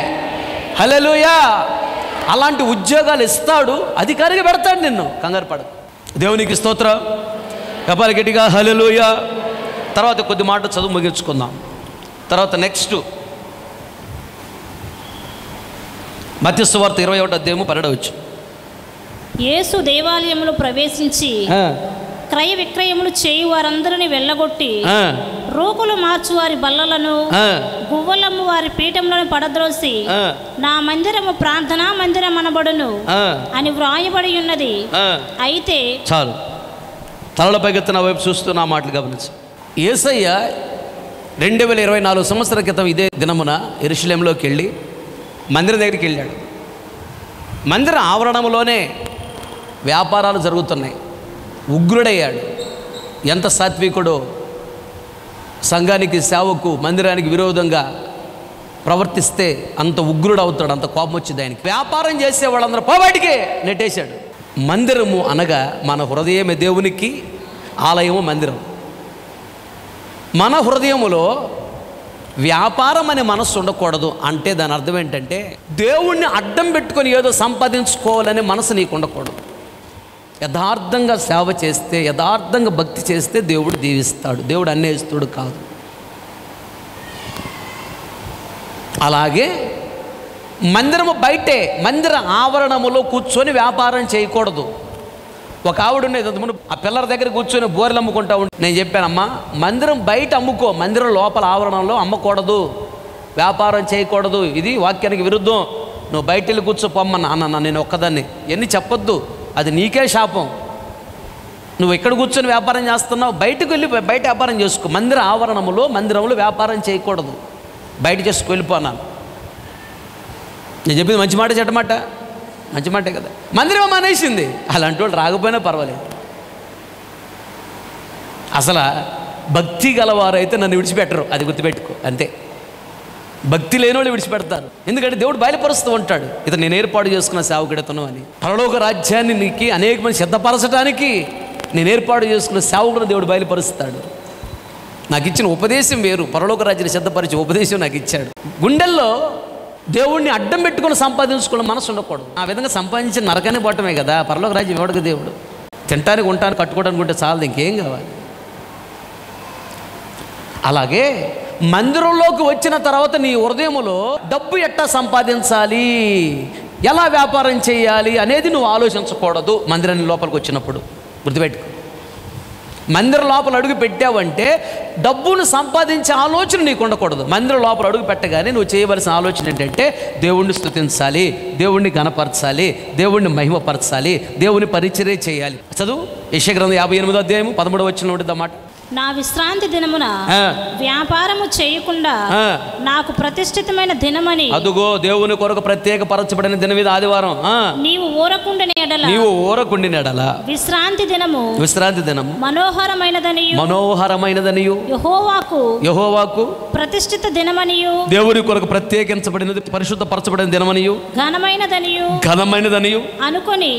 హల్లెలూయా. అలాంటి ఉద్యోగాలు ఇస్తాడు, అధికారిగా పెడతాడు నిన్ను. కంగారు పడకు. దేవునికి స్తోత్రం. చెప్పాలి గట్టిగా హల్లెలూయా. తర్వాత కొద్ది మాట చదువు ముగించుకుందాం. తర్వాత నెక్స్ట్ మత్తయి సువార్త 21వ అధ్యాయము 12వ. యేసు దేవాలయములో ప్రవేశించి క్రయ విక్రయములు చేయు వారందరిని వెళ్ళగొట్టి రోగులు మార్చు వారి బల్లలను, గువ్వలమ్ము వారి పీఠంలోని పడద్రోసి నా మందిరము ప్రార్థనా మందిరం అనబడును అని వ్రాయబడి ఉన్నది. అయితే చాలు, తలల పైకెత్తిన వైపు చూస్తూ నా మాటలు గమనించు. యేసయ్య 2024 సంవత్సరాల క్రితం ఇదే దినమున యెరూషలేములోకి వెళ్ళి మందిరం దగ్గరికి వెళ్ళాడు. మందిర ఆవరణంలోనే వ్యాపారాలు జరుగుతున్నాయి. ఉగ్రుడయ్యాడు. ఎంత సాత్వికుడో, సంఘానికి, సేవకు, మందిరానికి విరోధంగా ప్రవర్తిస్తే అంత ఉగ్రుడు అవుతాడు. అంత కోపం వచ్చింది ఆయనకి. వ్యాపారం చేసే వాళ్ళందరూ పోవాటికే నెట్టేశాడు. మందిరము అనగా మన హృదయమే దేవునికి ఆలయము మందిరం. మన హృదయములో వ్యాపారం అనే మనస్సు ఉండకూడదు. అంటే దాని అర్థం ఏంటంటే దేవుణ్ణి అడ్డం పెట్టుకొని ఏదో సంపాదించుకోవాలనే మనసు నీకు ఉండకూడదు. యథార్థంగా సేవ చేస్తే, యథార్థంగా భక్తి చేస్తే దేవుడు దీవిస్తాడు. దేవుడు అన్నేస్తుడు కాదు. అలాగే మందిరము బయటే, మందిర ఆవరణములో కూర్చొని వ్యాపారం చేయకూడదు. ఒక ఆవిడ ఉండేది అంతకుముందు, ఆ పిల్లల దగ్గర కూర్చొని బోర్లు అమ్ముకుంటా ఉంటే నేను చెప్పానమ్మా, మందిరం బయట అమ్ముకో, మందిరం లోపల ఆవరణంలో అమ్మకూడదు, వ్యాపారం చేయకూడదు. ఇది వాక్యానికి విరుద్ధం. నువ్వు బయట వెళ్ళి కూర్చోపోమ్మన్నా. అన్న నేను ఒక్కదాన్ని ఎన్ని చెప్పొద్దు, అది నీకే శాపం. నువ్వు ఇక్కడ కూర్చొని వ్యాపారం చేస్తున్నావు, బయటకు వెళ్ళి బయట వ్యాపారం చేసుకో. మందిర ఆవరణములో, మందిరంలో వ్యాపారం చేయకూడదు, బయట చేసుకు వెళ్ళిపోన్నాను. నేను చెప్పింది మంచి మాట చెడ్డమాట? మంచి మాటే కదా. మందిరం మానేసింది. అలాంటి వాళ్ళు రాకపోయినా పర్వాలేదు. అసలు భక్తి గలవారైతే నన్ను విడిచిపెట్టరు, అది గుర్తుపెట్టుకో. అంతే. భక్తి లేని వాళ్ళు విడిచిపెడతారు. ఎందుకంటే దేవుడు బయలుపరుస్తూ ఉంటాడు, ఇతను నేను ఏర్పాటు చేసుకున్న సేవకుడితను అని. పరలోక రాజ్యాన్ని నీకు అనేక మంది సిద్ధపరచడానికి నేను ఏర్పాటు చేసుకున్న సేవకులను దేవుడు బయలుపరుస్తాడు. నాకు ఇచ్చిన ఉపదేశం వేరు, పరలోక రాజ్యాన్ని సిద్ధపరిచే ఉపదేశం నాకు ఇచ్చాడు. గుండెల్లో దేవుడిని అడ్డం పెట్టుకుని సంపాదించుకున్న మనసు ఉండకూడదు. ఆ విధంగా సంపాదించిన నరకాన్ని పోవటమే కదా పరలోక రాజ్యం. ఎవడికి దేవుడు తినటానికి ఉంటానికి కట్టుకోవడానికి ఉంటే చాలదు, ఇంకేం కావాలి. అలాగే మందిరంలోకి వచ్చిన తర్వాత నీ హృదయంలో డబ్బు ఎట్టా సంపాదించాలి, ఎలా వ్యాపారం చేయాలి అనేది నువ్వు ఆలోచించకూడదు. మందిరాన్ని లోపలికి వచ్చినప్పుడు గుర్తుపెట్టుకో. మందిరం లోపల అడుగు పెట్టావంటే డబ్బును సంపాదించే ఆలోచన నీకు ఉండకూడదు. మందిరం లోపల అడుగు పెట్టగానే నువ్వు చేయవలసిన ఆలోచన ఏంటంటే దేవుణ్ణి స్తుతించాలి, దేవుణ్ణి ఘనపరచాలి, దేవుణ్ణి మహిమపరచాలి, దేవుని పరిచర్య చేయాలి. చదువు యెషయా గ్రంథం 58వ అధ్యాయం 13వ వచనంలో ఉంటుంది అన్నమాట. నా విశ్రాంతి దినమున వ్యాపారము చేయకుండా నాకు ప్రతిష్ఠితమైన దినమని, అదుగో దేవుని కొరకు ప్రత్యేక పరచబడిన దినం ఇది ఆదివారం. నీవు ఊరకుండని ఎడల విశ్రాంతి దినము మనోహరమైనదనియు యెహోవాకు ప్రతిష్ఠిత దినమనియు దేవుని కొరకు ప్రత్యేకించబడినది పరిశుద్ధ పరచబడిన దినమనియు ఘనమైనదనియు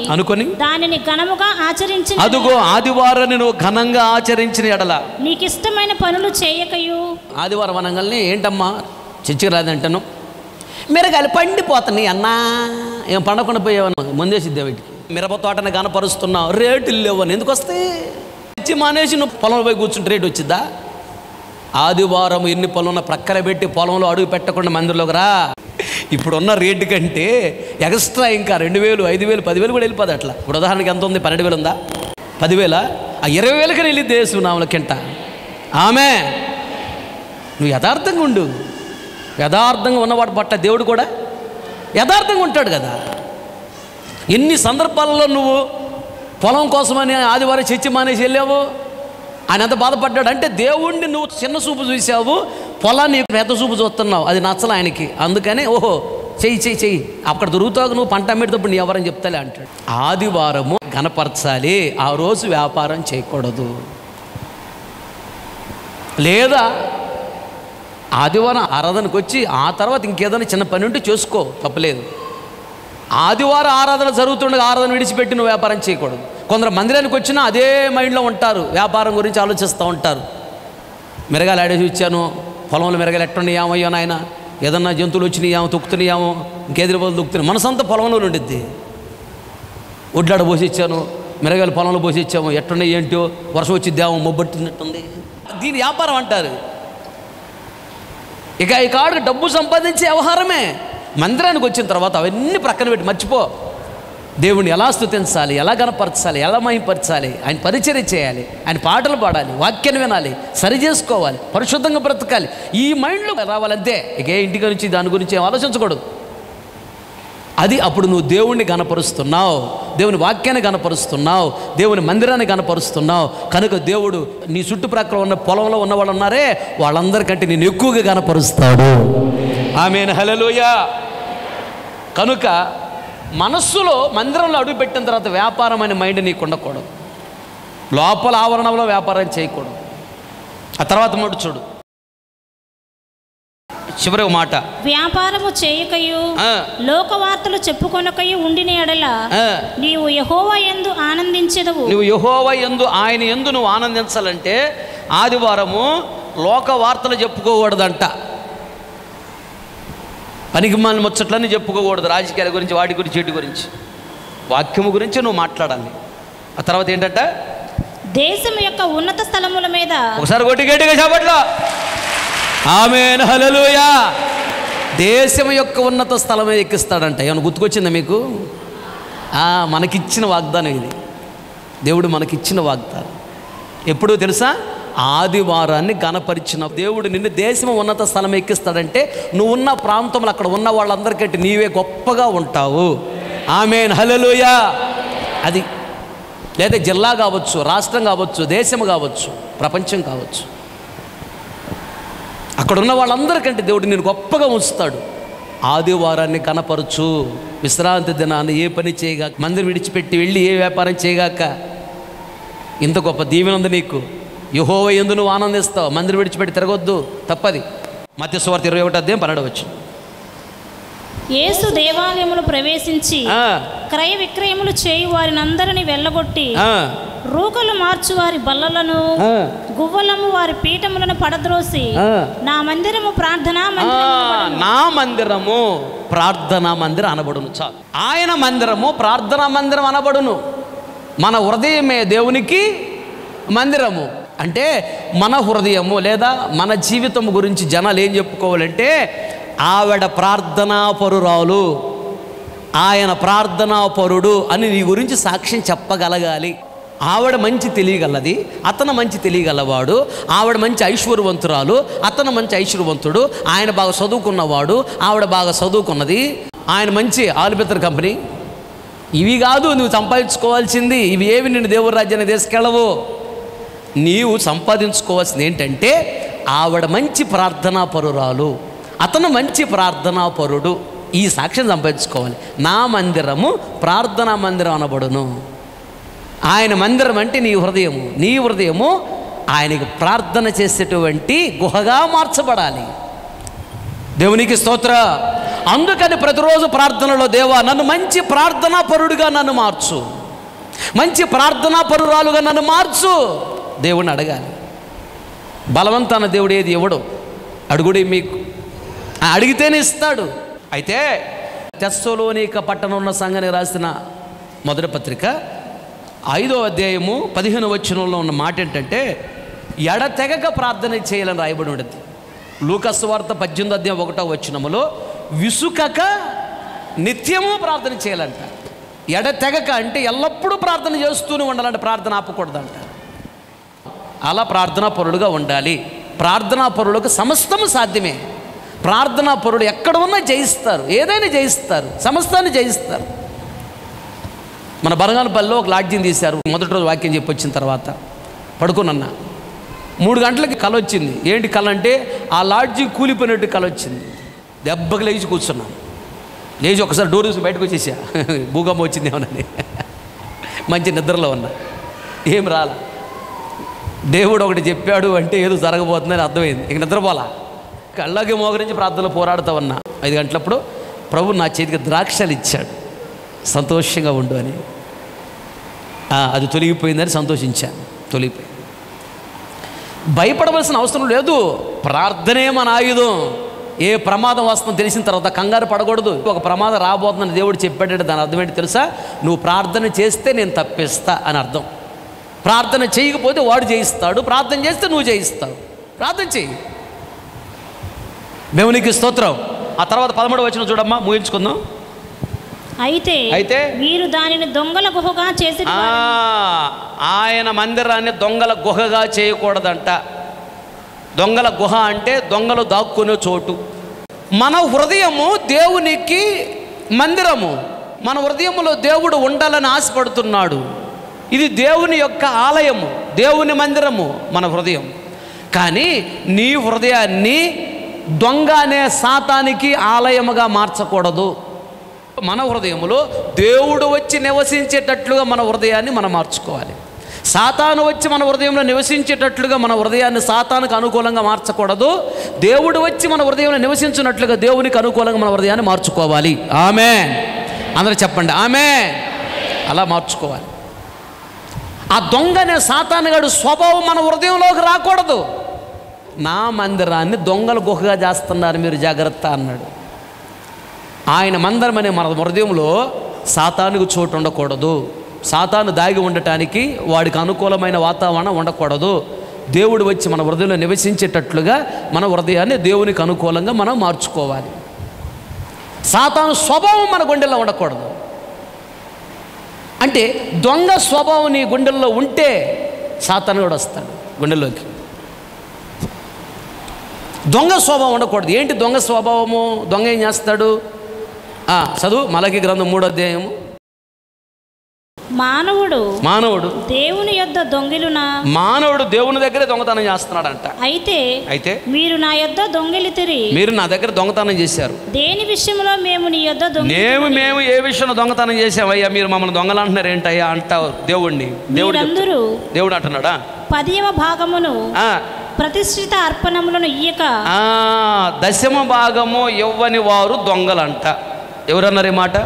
అనుకొని దానిని ఘనముగా ఆచరించి, అదుగో ఆదివారాన్ని నువ్వు ఘనంగా ఆచరించిన ఎడల నీకు ఇష్టమైన పనులు చేయకయు. ఆదివారం అనగానే ఏంటమ్మా చర్చికి రాదంటాను, మిరగాయలు పండిపోతున్నాయి అన్నా, ఏం పండకుండా పోయావన్నా ముందేసిద్దే వీటికి. మిరప తోటని కనపరుస్తున్నావు, రేట్లు లేవని ఎందుకు వస్తాయి? తెచ్చి మానేసి నువ్వు పొలంలో పోయి కూర్చుంటే రేటు వచ్చిద్దా? ఆదివారం ఎన్ని పొలం ప్రక్కన పెట్టి పొలంలో అడుగు పెట్టకుండా మందిరంలోకి రా. ఇప్పుడున్న రేటు కంటే ఎక్స్ట్రా ఇంకా 2000, 5000, 10,000 కూడా వెళ్ళిపోదు. అట్లా ఇప్పుడు ఉదాహరణకి ఎంత ఉంది? 12,000 ఉందా? 10,000 20,000కి వెళ్ళి దేశనాముల కింట. ఆమె నువ్వు యథార్థంగా ఉండు. యథార్థంగా ఉన్నవాడు పట్ల దేవుడు కూడా యథార్థంగా ఉంటాడు కదా. ఎన్ని సందర్భాలలో నువ్వు పొలం కోసమని ఆదివారం చర్చి మానేసి వెళ్ళావు, ఆయన ఎంత బాధపడ్డాడు అంటే దేవుణ్ణి నువ్వు చిన్న చూపు చూసావు, పొలాన్ని పెద్ద చూపు చూస్తున్నావు. అది నచ్చలే ఆయనకి. అందుకని ఓహో చెయ్యి అక్కడ దొరుకుతావు, నువ్వు పంట అమ్మేటప్పుడు నీ ఎవరని చెప్తాలే అంటాడు. ఆదివారము ఘనపరచాలి, ఆ రోజు వ్యాపారం చేయకూడదు. లేదా ఆదివారం ఆరాధనకు వచ్చి ఆ తర్వాత ఇంకేదైనా చిన్న పని ఉంటే చేసుకో, తప్పలేదు. ఆదివారం ఆరాధన జరుగుతుండగా ఆరాధన విడిచిపెట్టి నువ్వు వ్యాపారం చేయకూడదు. కొందరు మందిరానికి వచ్చినా అదే మైండ్లో ఉంటారు, వ్యాపారం గురించి ఆలోచిస్తూ ఉంటారు. మిరగాయలు ఆడేసి ఇచ్చాను, పొలంలో మిరగాయలు ఎట్టున్నాయామో, అయ్యో నాయన ఏదన్నా జంతువులు వచ్చినాయామో, తొక్కుతున్నాయామో, ఇంకేది రోజులు తొక్కుతున్నాయి, మనసంతా పొలంలో ఉండిద్ది. ఒడ్లాడ పోసి ఇచ్చాను, మిరగాయలు పొలంలో పోసి ఇచ్చాము, ఎట్టున్నాయి ఏంటో, వర్షం వచ్చిద్దామో, మొబ్బట్టినట్టుంది. దీని వ్యాపారం అంటారు. ఇక ఈ కాడికి డబ్బు సంపాదించే వ్యవహారమే. మందిరానికి వచ్చిన తర్వాత అవన్నీ ప్రక్కన పెట్టి మర్చిపో. దేవుణ్ణి ఎలా స్తుతించాలి, ఎలా గణపరచాలి, ఎలా మహింపరచాలి, ఆయన పరిచర్య చేయాలి, ఆయన పాటలు పాడాలి, వాక్యాన్ని వినాలి, సరి చేసుకోవాలి, పరిశుద్ధంగా బ్రతకాలి. ఈ మైండ్లో రావాలంతే. ఇక ఇంటికి నుంచి దాని గురించి ఆలోచించకూడదు. అది అప్పుడు నువ్వు దేవుణ్ణి గణపరుస్తున్నావు, దేవుని వాక్యాన్ని గణపరుస్తున్నావు, దేవుని మందిరాన్ని గణపరుస్తున్నావు. కనుక దేవుడు నీ చుట్టుప్రక్కల ఉన్న పొలంలో ఉన్న వాళ్ళు ఉన్నారే, వాళ్ళందరికంటే నేను ఎక్కువగా గణపరుస్తాడు. ఆమేన్, హల్లెలూయా. కనుక మనస్సులో మందిరంలో అడుగు పెట్టిన తర్వాత వ్యాపారం అనే మైండ్ నీకు ఉండకూడదు. లోపల ఆవరణంలో వ్యాపారం చేయకూడదు. ఆ తర్వాత మాట చూడు, చివరి మాట, వ్యాపారము చేయకయు లోకవార్తలు చెప్పుకొనకయు ఉండిన ఎడల నీవు యెహోవా యందు ఆనందించెదవు. నువ్వు యెహోవా యందు, ఆయన యందు నువ్వు ఆనందించాలంటే ఆదివారము లోక వార్తలు చెప్పుకోకూడదంట. పనికి మాలిన ముచ్చట్లన్నీ చెప్పుకోకూడదు. రాజకీయాల గురించి, వాటి గురించి, వీటి గురించి, వాక్యము గురించి నువ్వు మాట్లాడాలి. ఆ తర్వాత ఏంటంట, దేశం యొక్క ఉన్నత స్థలముల మీద, ఒకసారి కొట్టి గట్టిగా చెప్పట్లో, ఆమేన్, హల్లెలూయా. దేశం యొక్క ఉన్నత స్థలమే ఎక్కిస్తాడంట. ఏమైనా గుర్తుకొచ్చిందా మీకు? మనకిచ్చిన వాగ్దానం ఇది. దేవుడు మనకిచ్చిన వాగ్దానం ఎప్పుడూ తెలుసా? ఆదివారాన్ని గణపరిచిన దేవుడు నిన్ను దేశం ఉన్నత స్థలం ఎక్కిస్తాడంటే నువ్వున్న ప్రాంతంలో అక్కడ ఉన్న వాళ్ళందరికంటే నీవే గొప్పగా ఉంటావు. ఆమేన్, హల్లెలూయా. అది లేదా జిల్లా కావచ్చు, రాష్ట్రం కావచ్చు, దేశం కావచ్చు, ప్రపంచం కావచ్చు, అక్కడ ఉన్న వాళ్ళందరికంటే దేవుడు నేను గొప్పగా ఉంచుతాడు. ఆదివారాన్ని కనపరచు, విశ్రాంతి దినాన్ని ఏ పని చేయగాక, మందిరం విడిచిపెట్టి వెళ్ళి ఏ వ్యాపారం చేయగాక. ఇంత గొప్ప దీవెన ఉంది నీకు. యెహోవా యందు నువ్వు ఆనందిస్తావు. మందిరం విడిచిపెట్టి తిరగొద్దు, తప్పది. మత్తయి సువార్త 21వ అధ్యాయం 12వ వచనం. యేసు దేవాలయములు ప్రవేశించి క్రయ విక్రయములు చేయు వారిని అందరిని వెళ్ళగొట్టి రూకలు మార్చు వారి బల్లలను గువ్వలము వారి పీఠములను పడద్రోసి నా మందిరము ప్రార్థనా మందిరం అనబడును. చాలు. ఆయన మందిరము ప్రార్థనా మందిరం అనబడును. మన హృదయమే దేవునికి మందిరము. అంటే మన హృదయము లేదా మన జీవితం గురించి జనాలు ఏం చెప్పుకోవాలంటే, ఆవిడ ప్రార్థనా పరురాలు, ఆయన ప్రార్థనా పరుడు అని నీ గురించి సాక్ష్యం చెప్పగలగాలి. ఆవిడ మంచి తెలియగలది, అతను మంచి తెలియగలవాడు. ఆవిడ మంచి ఐశ్వర్యవంతురాలు, అతను మంచి ఐశ్వర్యవంతుడు. ఆయన బాగా చదువుకున్నవాడు, ఆవిడ బాగా చదువుకున్నది. ఆయన మంచి ఆలుబెత్తర్ కంపెనీ. ఇవి కాదు నువ్వు సంపాదించుకోవాల్సింది. ఇవి ఏవి నిన్ను దేవుడి రాజ్యాన్ని తీసుకెళ్ళవు. నీవు సంపాదించుకోవాల్సింది ఏంటంటే, ఆవిడ మంచి ప్రార్థనా పరురాలు, అతను మంచి ప్రార్థనా పరుడు. ఈ సాక్ష్యం సంపాదించుకోవాలి. నా మందిరము ప్రార్థనా మందిరం అనబడును. ఆయన మందిరం అంటే నీ హృదయము. నీ హృదయము ఆయనకి ప్రార్థన చేసేటువంటి గుహగా మార్చబడాలి. దేవునికి స్తోత్ర. అందుకని ప్రతిరోజు ప్రార్థనలో, దేవా నన్ను మంచి ప్రార్థనా పరుడుగా నన్ను మార్చు, మంచి ప్రార్థనా పరురాలుగా నన్ను మార్చు దేవుడిని అడగాలి. బలవంతాన దేవుడు ఏది ఇవ్వడు, అడుగుడే మీకు. అడిగితేనే ఇస్తాడు. అయితే తెస్సలోనిక పట్టణంలో ఉన్న సంఘానికి రాసిన మొదటి పత్రిక 5వ అధ్యాయము 15వ వచనంలో ఉన్న మాట ఏంటంటే, ఎడతెగక ప్రార్థన చేయాలని రాయబడి ఉంటుంది. లూకాసు వార్త 18వ అధ్యాయం 1వ వచనములో విసుకక నిత్యము ప్రార్థన చేయాలంట. ఎడతెగక అంటే ఎల్లప్పుడూ ప్రార్థన చేస్తూనే ఉండాలంటే, ప్రార్థన ఆపకూడదంట. అలా ప్రార్థనా పరుడుగా ఉండాలి. ప్రార్థనా పరులకు సమస్తము సాధ్యమే. ప్రార్థనా పరుడు ఎక్కడ ఉన్నా జయిస్తారు, ఏదైనా జయిస్తారు, సమస్తాన్ని జయిస్తారు. మన బనగానపల్లిలో ఒక లాడ్జిని తీశారు. మొదటి రోజు వాక్యం చెప్పి వచ్చిన తర్వాత పడుకున్నా 3 గంటలకి కల వచ్చింది. ఏంటి కల అంటే, ఆ లాడ్జి కూలిపోయినట్టు కల వచ్చింది. దెబ్బకి లేచి కూర్చున్నాను. లేచి ఒకసారి డోర్ చూసి బయటకు వచ్చేసా. భూకంపం వచ్చింది ఏమోనని. మంచి నిద్రలో ఉన్నా, ఏం రాలా. దేవుడు ఒకటి చెప్పాడు అంటే ఏదో జరగబోతుందని అర్థమైంది. ఇంక నిద్రపోలా. అలాగే మోగరించి ప్రార్థనలో పోరాడుతూ ఉన్నా. 5 గంటలప్పుడు ప్రభు నా చేతికి ద్రాక్షలు ఇచ్చాడు, సంతోషంగా ఉండు అని. అది తొలగిపోయిందని సంతోషించాను. తొలగిపోయింది. భయపడవలసిన అవసరం లేదు. ప్రార్థనే మన ఆయుధం. ఏ ప్రమాదం వస్తుందో తెలిసిన తర్వాత కంగారు పడకూడదు. ఒక ప్రమాదం రాబోతుందని దేవుడు చెప్పాడంటే దాని అర్థం ఏంటి తెలుసా? నువ్వు ప్రార్థన చేస్తే నేను తప్పిస్తా అని అర్థం. ప్రార్థన చేయకపోతే వాడు జయిస్తాడు, ప్రార్థన చేస్తే నువ్వు జయిస్తావు. ప్రార్థన చెయ్యి. దేవునికి స్తోత్రం. ఆ తర్వాత 13వ వచనం చూడమ్మా, ముగించుకుందాం. అయితే మీరు దానిని దొంగల గుహగా చేసి, ఆయన మందిరాన్ని దొంగల గుహగా చేయకూడదంట. దొంగల గుహ అంటే దొంగలు దాక్కునే చోటు. మన హృదయము దేవునికి మందిరము. మన హృదయములో దేవుడు ఉండాలని ఆశపడుతున్నాడు. ఇది దేవుని యొక్క ఆలయము, దేవుని మందిరము మన హృదయం. కానీ నీ హృదయాన్ని దొంగ అనే సాతానికి ఆలయముగా మార్చకూడదు. మన హృదయములో దేవుడు వచ్చి నివసించేటట్లుగా మన హృదయాన్ని మనం మార్చుకోవాలి. సాతాను వచ్చి మన హృదయంలో నివసించేటట్లుగా మన హృదయాన్ని సాతానుకు అనుకూలంగా మార్చకూడదు. దేవుడు వచ్చి మన హృదయంలో నివసించినట్లుగా దేవునికి అనుకూలంగా మన హృదయాన్ని మార్చుకోవాలి. ఆమేన్. అందరూ చెప్పండి ఆమేన్. అలా మార్చుకోవాలి. ఆ దొంగనే సాతానుగాడు స్వభావం మన హృదయంలోకి రాకూడదు. నా మందిరాన్ని దొంగల గుహగా చేస్తున్నారు మీరు, జాగ్రత్త అన్నాడు. ఆయన మందిరం అనే మన హృదయంలో సాతానుకు చోటు ఉండకూడదు. సాతాను దాగి ఉండటానికి వాడికి అనుకూలమైన వాతావరణం ఉండకూడదు. దేవుడు వచ్చి మన హృదయంలో నివసించేటట్లుగా మన హృదయాన్ని దేవునికి అనుకూలంగా మనం మార్చుకోవాలి. సాతాను స్వభావం మన గుండెల్లో ఉండకూడదు. అంటే దొంగ స్వభావం నీ గుండెల్లో ఉంటే సాతాను కూడా వస్తాడు గుండెల్లోకి. దొంగ స్వభావం ఉండకూడదు. ఏంటి దొంగ స్వభావము? దొంగ ఏం చేస్తాడు? చదువు మలకి గ్రంథం 3వ అధ్యాయము. మానవుడు దేవుని యొద్ద దొంగిలునా? మానవుడు దేవుని దగ్గరే దొంగతనం చేస్తున్నాడంట. అయితే మీరు నా యొద్ద దొంగిలితిరి. మీరు నా దగ్గర దొంగతనం చేశారు. దేని విషయంలో మేము నీ యొద్ద మేము ఏ విషయంలో దొంగతనం చేసామయ్యా? మీరు మమ్మల్ని దొంగలు అంటున్నారు ఏంటయ్యా అంటావు దేవుణ్ణి. దేవుడు అంటున్నాడా? 10వ భాగమును ప్రతిష్ఠిత అర్పణములను ఇయ్యక 10వ భాగము ఇవ్వని వారు దొంగలంట. ఎవరన్నారు ఈ మాట?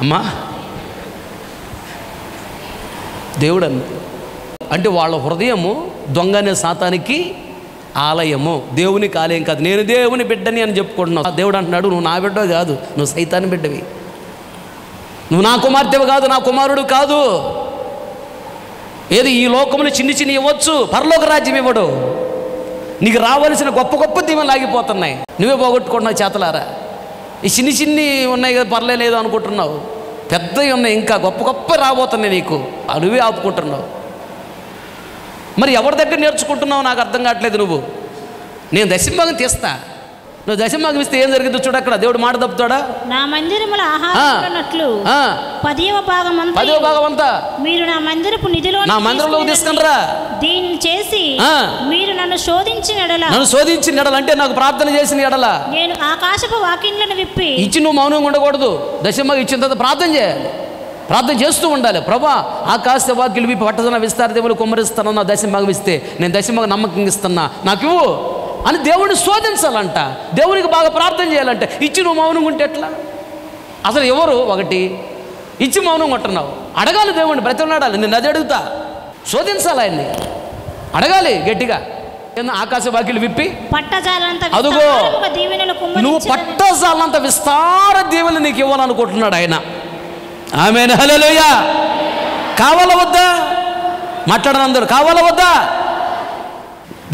అమ్మా దేవుడు అన్నాడు. అంటే వాళ్ళ హృదయము దొంగ అనే సాతానికి ఆలయము, దేవునికి ఆలయం కాదు. నేను దేవుని బిడ్డని అని చెప్పుకుంటున్నావు. దేవుడు అంటున్నాడు, నువ్వు నా బిడ్డ కాదు, నువ్వు సైతాన్ని బిడ్డవి. నువ్వు నా కుమార్తెవు కాదు, నా కుమారుడు కాదు. ఏది ఈ లోకములు చిన్ని చిన్ని ఇవ్వచ్చు, పరలోక రాజ్యం ఇవ్వడు. నీకు రావాల్సిన గొప్ప గొప్ప దీవెనలు ఆగిపోతున్నాయి, నువ్వే పోగొట్టుకుంటున్నావు చేతలారా. ఈ చిన్ని చిన్ని ఉన్నాయి కదా, పర్లేదు అనుకుంటున్నావు. పెద్దవి ఉన్నాయి, ఇంకా గొప్ప గొప్ప రాబోతున్నాయి నీకు, నువ్వే ఆపుకుంటున్నావు. మరి ఎవరి దగ్గర నేర్చుకుంటున్నావు నాకు అర్థం కావట్లేదు. నేను దశంభాగం తీస్తా, నువ్వు దశంభాగం ఇస్తే ఏం జరిగిందో చూడు. అక్కడ దేవుడు మాట తప్పుతాడా? నా మందిరముల ఆహారమున్నట్లు 10వ భాగం అంతా మీరు నా మందిరపు నిధిలో నా మందిరంలోకి తీసుకునిరా. దీన్ని చేసి మీరు నన్ను శోధించిన ఎడల అంటే నాకు ప్రార్థన చేసిన ఎడల నేను ఆకాశపు వాకిండ్లను విప్పి ఇచ్చి నువ్వు మౌనంగా ఉండకూడదు. దశంభాగం ఇచ్చిన తర్వాత ప్రార్థన చేయాలి, ప్రార్థన చేస్తూ ఉండాలి. ప్రభా ఆకాశ వాక్యులు విప్పి పట్టదన విస్తారదేవులు కుమ్మరిస్తాను, నా దశంభాగం ఇస్తే నేను దశంభాగం నమ్మకంగా ఇస్తున్నా, నాకు ఇవ్వు అని దేవుడిని శోధించాలంట. దేవునికి బాగా ప్రార్థన చేయాలంటే. ఇచ్చి నువ్వు మౌనంగా ఉంటే ఎట్లా? అసలు ఎవరు ఒకటి ఇచ్చి మౌనంగా ఉంటున్నావు? అడగాలి దేవుడిని, బ్రతిమలాడాలి. నేను అది అడుగుతా, శోధించాలి ఆయన్ని, అడగాలి గట్టిగా. ఆకాశ వాక్యులు విప్పి అదుగో నువ్వు పట్టజాలంత విస్తార దీవెనలు నీకు ఇవ్వాలనుకుంటున్నాడు ఆయన. ఆమేన్, హల్లెలూయా. కావాలా వద్దా? మాట్లాడను అందరూ, కావాలా వద్దా?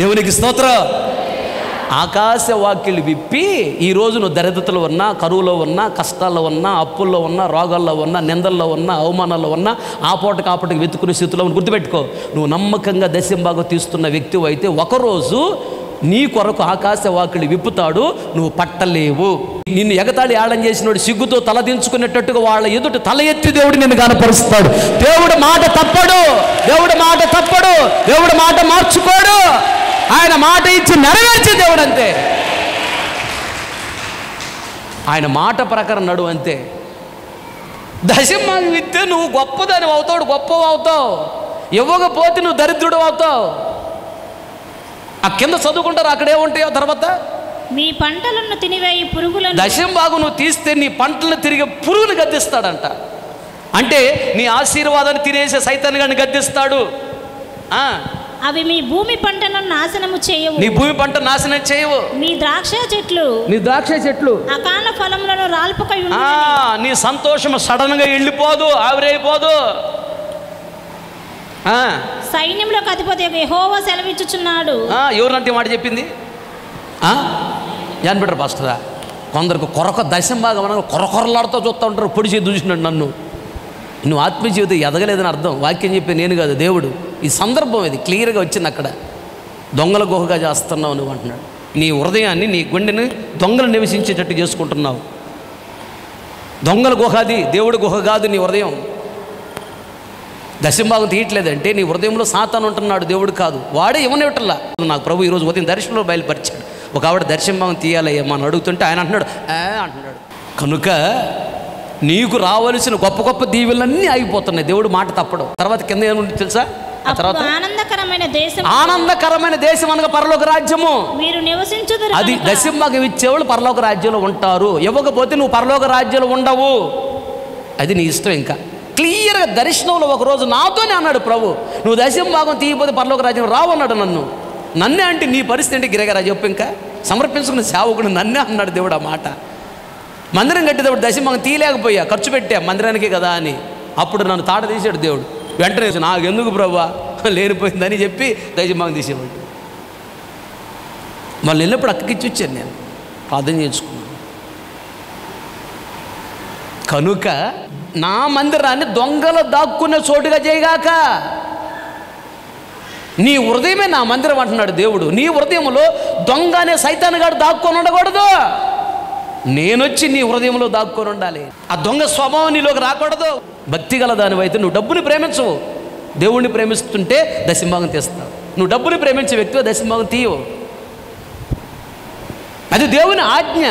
దేవునికి స్తోత్రం. ఆకాశ వాక్యులు విప్పి ఈరోజు నువ్వు దరిద్రతలో ఉన్నా, కరువులో ఉన్నా, కష్టాల్లో ఉన్నా, అప్పుల్లో ఉన్నా, రోగాల్లో ఉన్నా, నిందల్లో ఉన్నా, అవమానాల్లో ఉన్నా, ఆపోటకి వెతుకునే స్థితిలో గుర్తుపెట్టుకో. నువ్వు నమ్మకంగా దశంభాగం తీస్తున్న వ్యక్తి అయితే ఒకరోజు నీ కొరకు ఆకాశ వాక్యులు విప్పుతాడు, నువ్వు పట్టలేవు. నిన్ను ఎగతాళి ఆడం చేసినోడు సిగ్గుతో తలదించుకునేటట్టుగా వాళ్ళ ఎదుట తల ఎత్తి దేవుడు నిన్ను కనపరుస్తాడు. దేవుడు మాట తప్పడు, దేవుడు మాట తప్పడు, దేవుడు మాట మార్చుకోడు. ఆయన మాట ఇచ్చి నెరవేర్చే దేవుడు అంతే. ఆయన మాట ప్రకారం నడువు అంతే. దశంభాగం ఇస్తే నువ్వు గొప్పదాని అవుతావు, గొప్ప అవుతావు. ఇవ్వకపోతే నువ్వు దరిద్రుడు అవుతావు. ఆ కింద చదువుకుంటారు, అక్కడేముంటాయో తర్వాత మీ పంటలను తినివేయి పురుగులను. దశంభాగం నువ్వు తీస్తే నీ పంటలను తిరిగి పురుగులు గద్దిస్తాడంట. అంటే నీ ఆశీర్వాదాన్ని తినేసే సైతాన్ని గాని గద్దిస్తాడు. అవి మీ భూమి పంటను నాశనము చేయవు. నీ భూమి పంట నాశనం చేయవు. మీ ద్రాక్ష చెట్లు అకాల ఫలములను రాల్పక నీ సంతోషం సడన్ గా వెళ్ళిపోదు, ఆవిరైపోదు. సైన్యములకు అధిపతి యెహోవా సెలవిచ్చుచున్నాడు. ఎవరంటే మాట చెప్పింది? జాన్ బెటర్ పాస్టరా. కొందరికి కొరక దశంభాగం అనగా కొరకొరలాడుతూ చూస్తూ ఉంటారు, పొడిచి దూసినాడు నన్ను. నువ్వు ఆత్మీయ జీవితం ఎదగలేదని అర్థం. వాక్యం చెప్పే నేను కాదు, దేవుడు. ఈ సందర్భం ఇది క్లియర్గా వచ్చింది. అక్కడ దొంగల గుహగా చేస్తున్నావు నువ్వు అంటున్నాడు. నీ హృదయాన్ని, నీ గుండెని దొంగలు నివసించేటట్టు చేసుకుంటున్నావు. దొంగల గుహ అది, దేవుడి గుహ కాదు నీ హృదయం. దశంభాగం తీయట్లేదంటే నీ హృదయంలో సాతాను ఉంటున్నాడు, దేవుడు కాదు. వాడే ఇవ్వనివ్వట్లా. నాకు ప్రభు ఈరోజు ఉదయం దర్శనంలో బయలుపరిచాడు. ఒక ఆవిడ దశంభాగం తీయాలయ్యా అని అడుగుతుంటే ఆయన అంటున్నాడు కనుక నీకు రావలసిన గొప్ప గొప్ప దీవెలన్నీ ఆగిపోతున్నాయి. దేవుడు మాట తప్పడం. తర్వాత కింద ఏముంది తెలుసా? ఆ తర్వాత ఆనందకరమైన దేశం అనగా పరలోక రాజ్యము. మీరు నివసించుదురు. అది దశంభాగం ఇచ్చేవాళ్ళు పరలోక రాజ్యంలో ఉంటారు. ఇవ్వకపోతే నువ్వు పరలోక రాజ్యంలో ఉండవు. అది నీ ఇష్టం. ఇంకా క్లియర్గా దర్శనంలో ఒకరోజు నాతోనే అన్నాడు ప్రభు, నువ్వు దశంభాగం తీయకపోతే పరలోక రాజ్యం రావు అన్నాడు. నన్నే అంటే నీ పరిస్థితి ఏంటి గిరగరా చెప్పు. ఇంకా సమర్పించుకున్న సేవకుడు నన్నే అన్నాడు దేవుడు ఆ మాట. మందిరం కట్టేటప్పుడు దశంభాగం తీయలేకపోయా, ఖర్చు పెట్టా మందిరానికే కదా అని. అప్పుడు నన్ను తాట తీసాడు దేవుడు. వెంటనే నాకు ఎందుకు ప్రభువా లేనిపోయిందని చెప్పి దశంభాగం తీసేవాడు. మళ్ళీ వెళ్ళినప్పుడు అక్కకిచ్చి వచ్చాను, నేను ప్రార్థన చేసుకున్నాను. కనుక నా మందిరాన్ని దొంగలు దాక్కునే చోటుగా చేయగాక. నీ హృదయమే నా మందిరం అంటున్నాడు దేవుడు. నీ హృదయంలో దొంగ అనే సైతానుగాడు దాక్కొని ఉండకూడదు. నేనొచ్చి నీ హృదయంలో దాక్కొని ఉండాలి. ఆ దొంగ స్వభావం నీలోకి రాకూడదు. భక్తి గల దానివైతే నువ్వు డబ్బుని ప్రేమించవు, దేవుణ్ణి ప్రేమిస్తుంటే దశంభాగం తీస్తావు. నువ్వు డబ్బుని ప్రేమించే వ్యక్తిగా దశంభాగం తీయవు. అది దేవుని ఆజ్ఞ.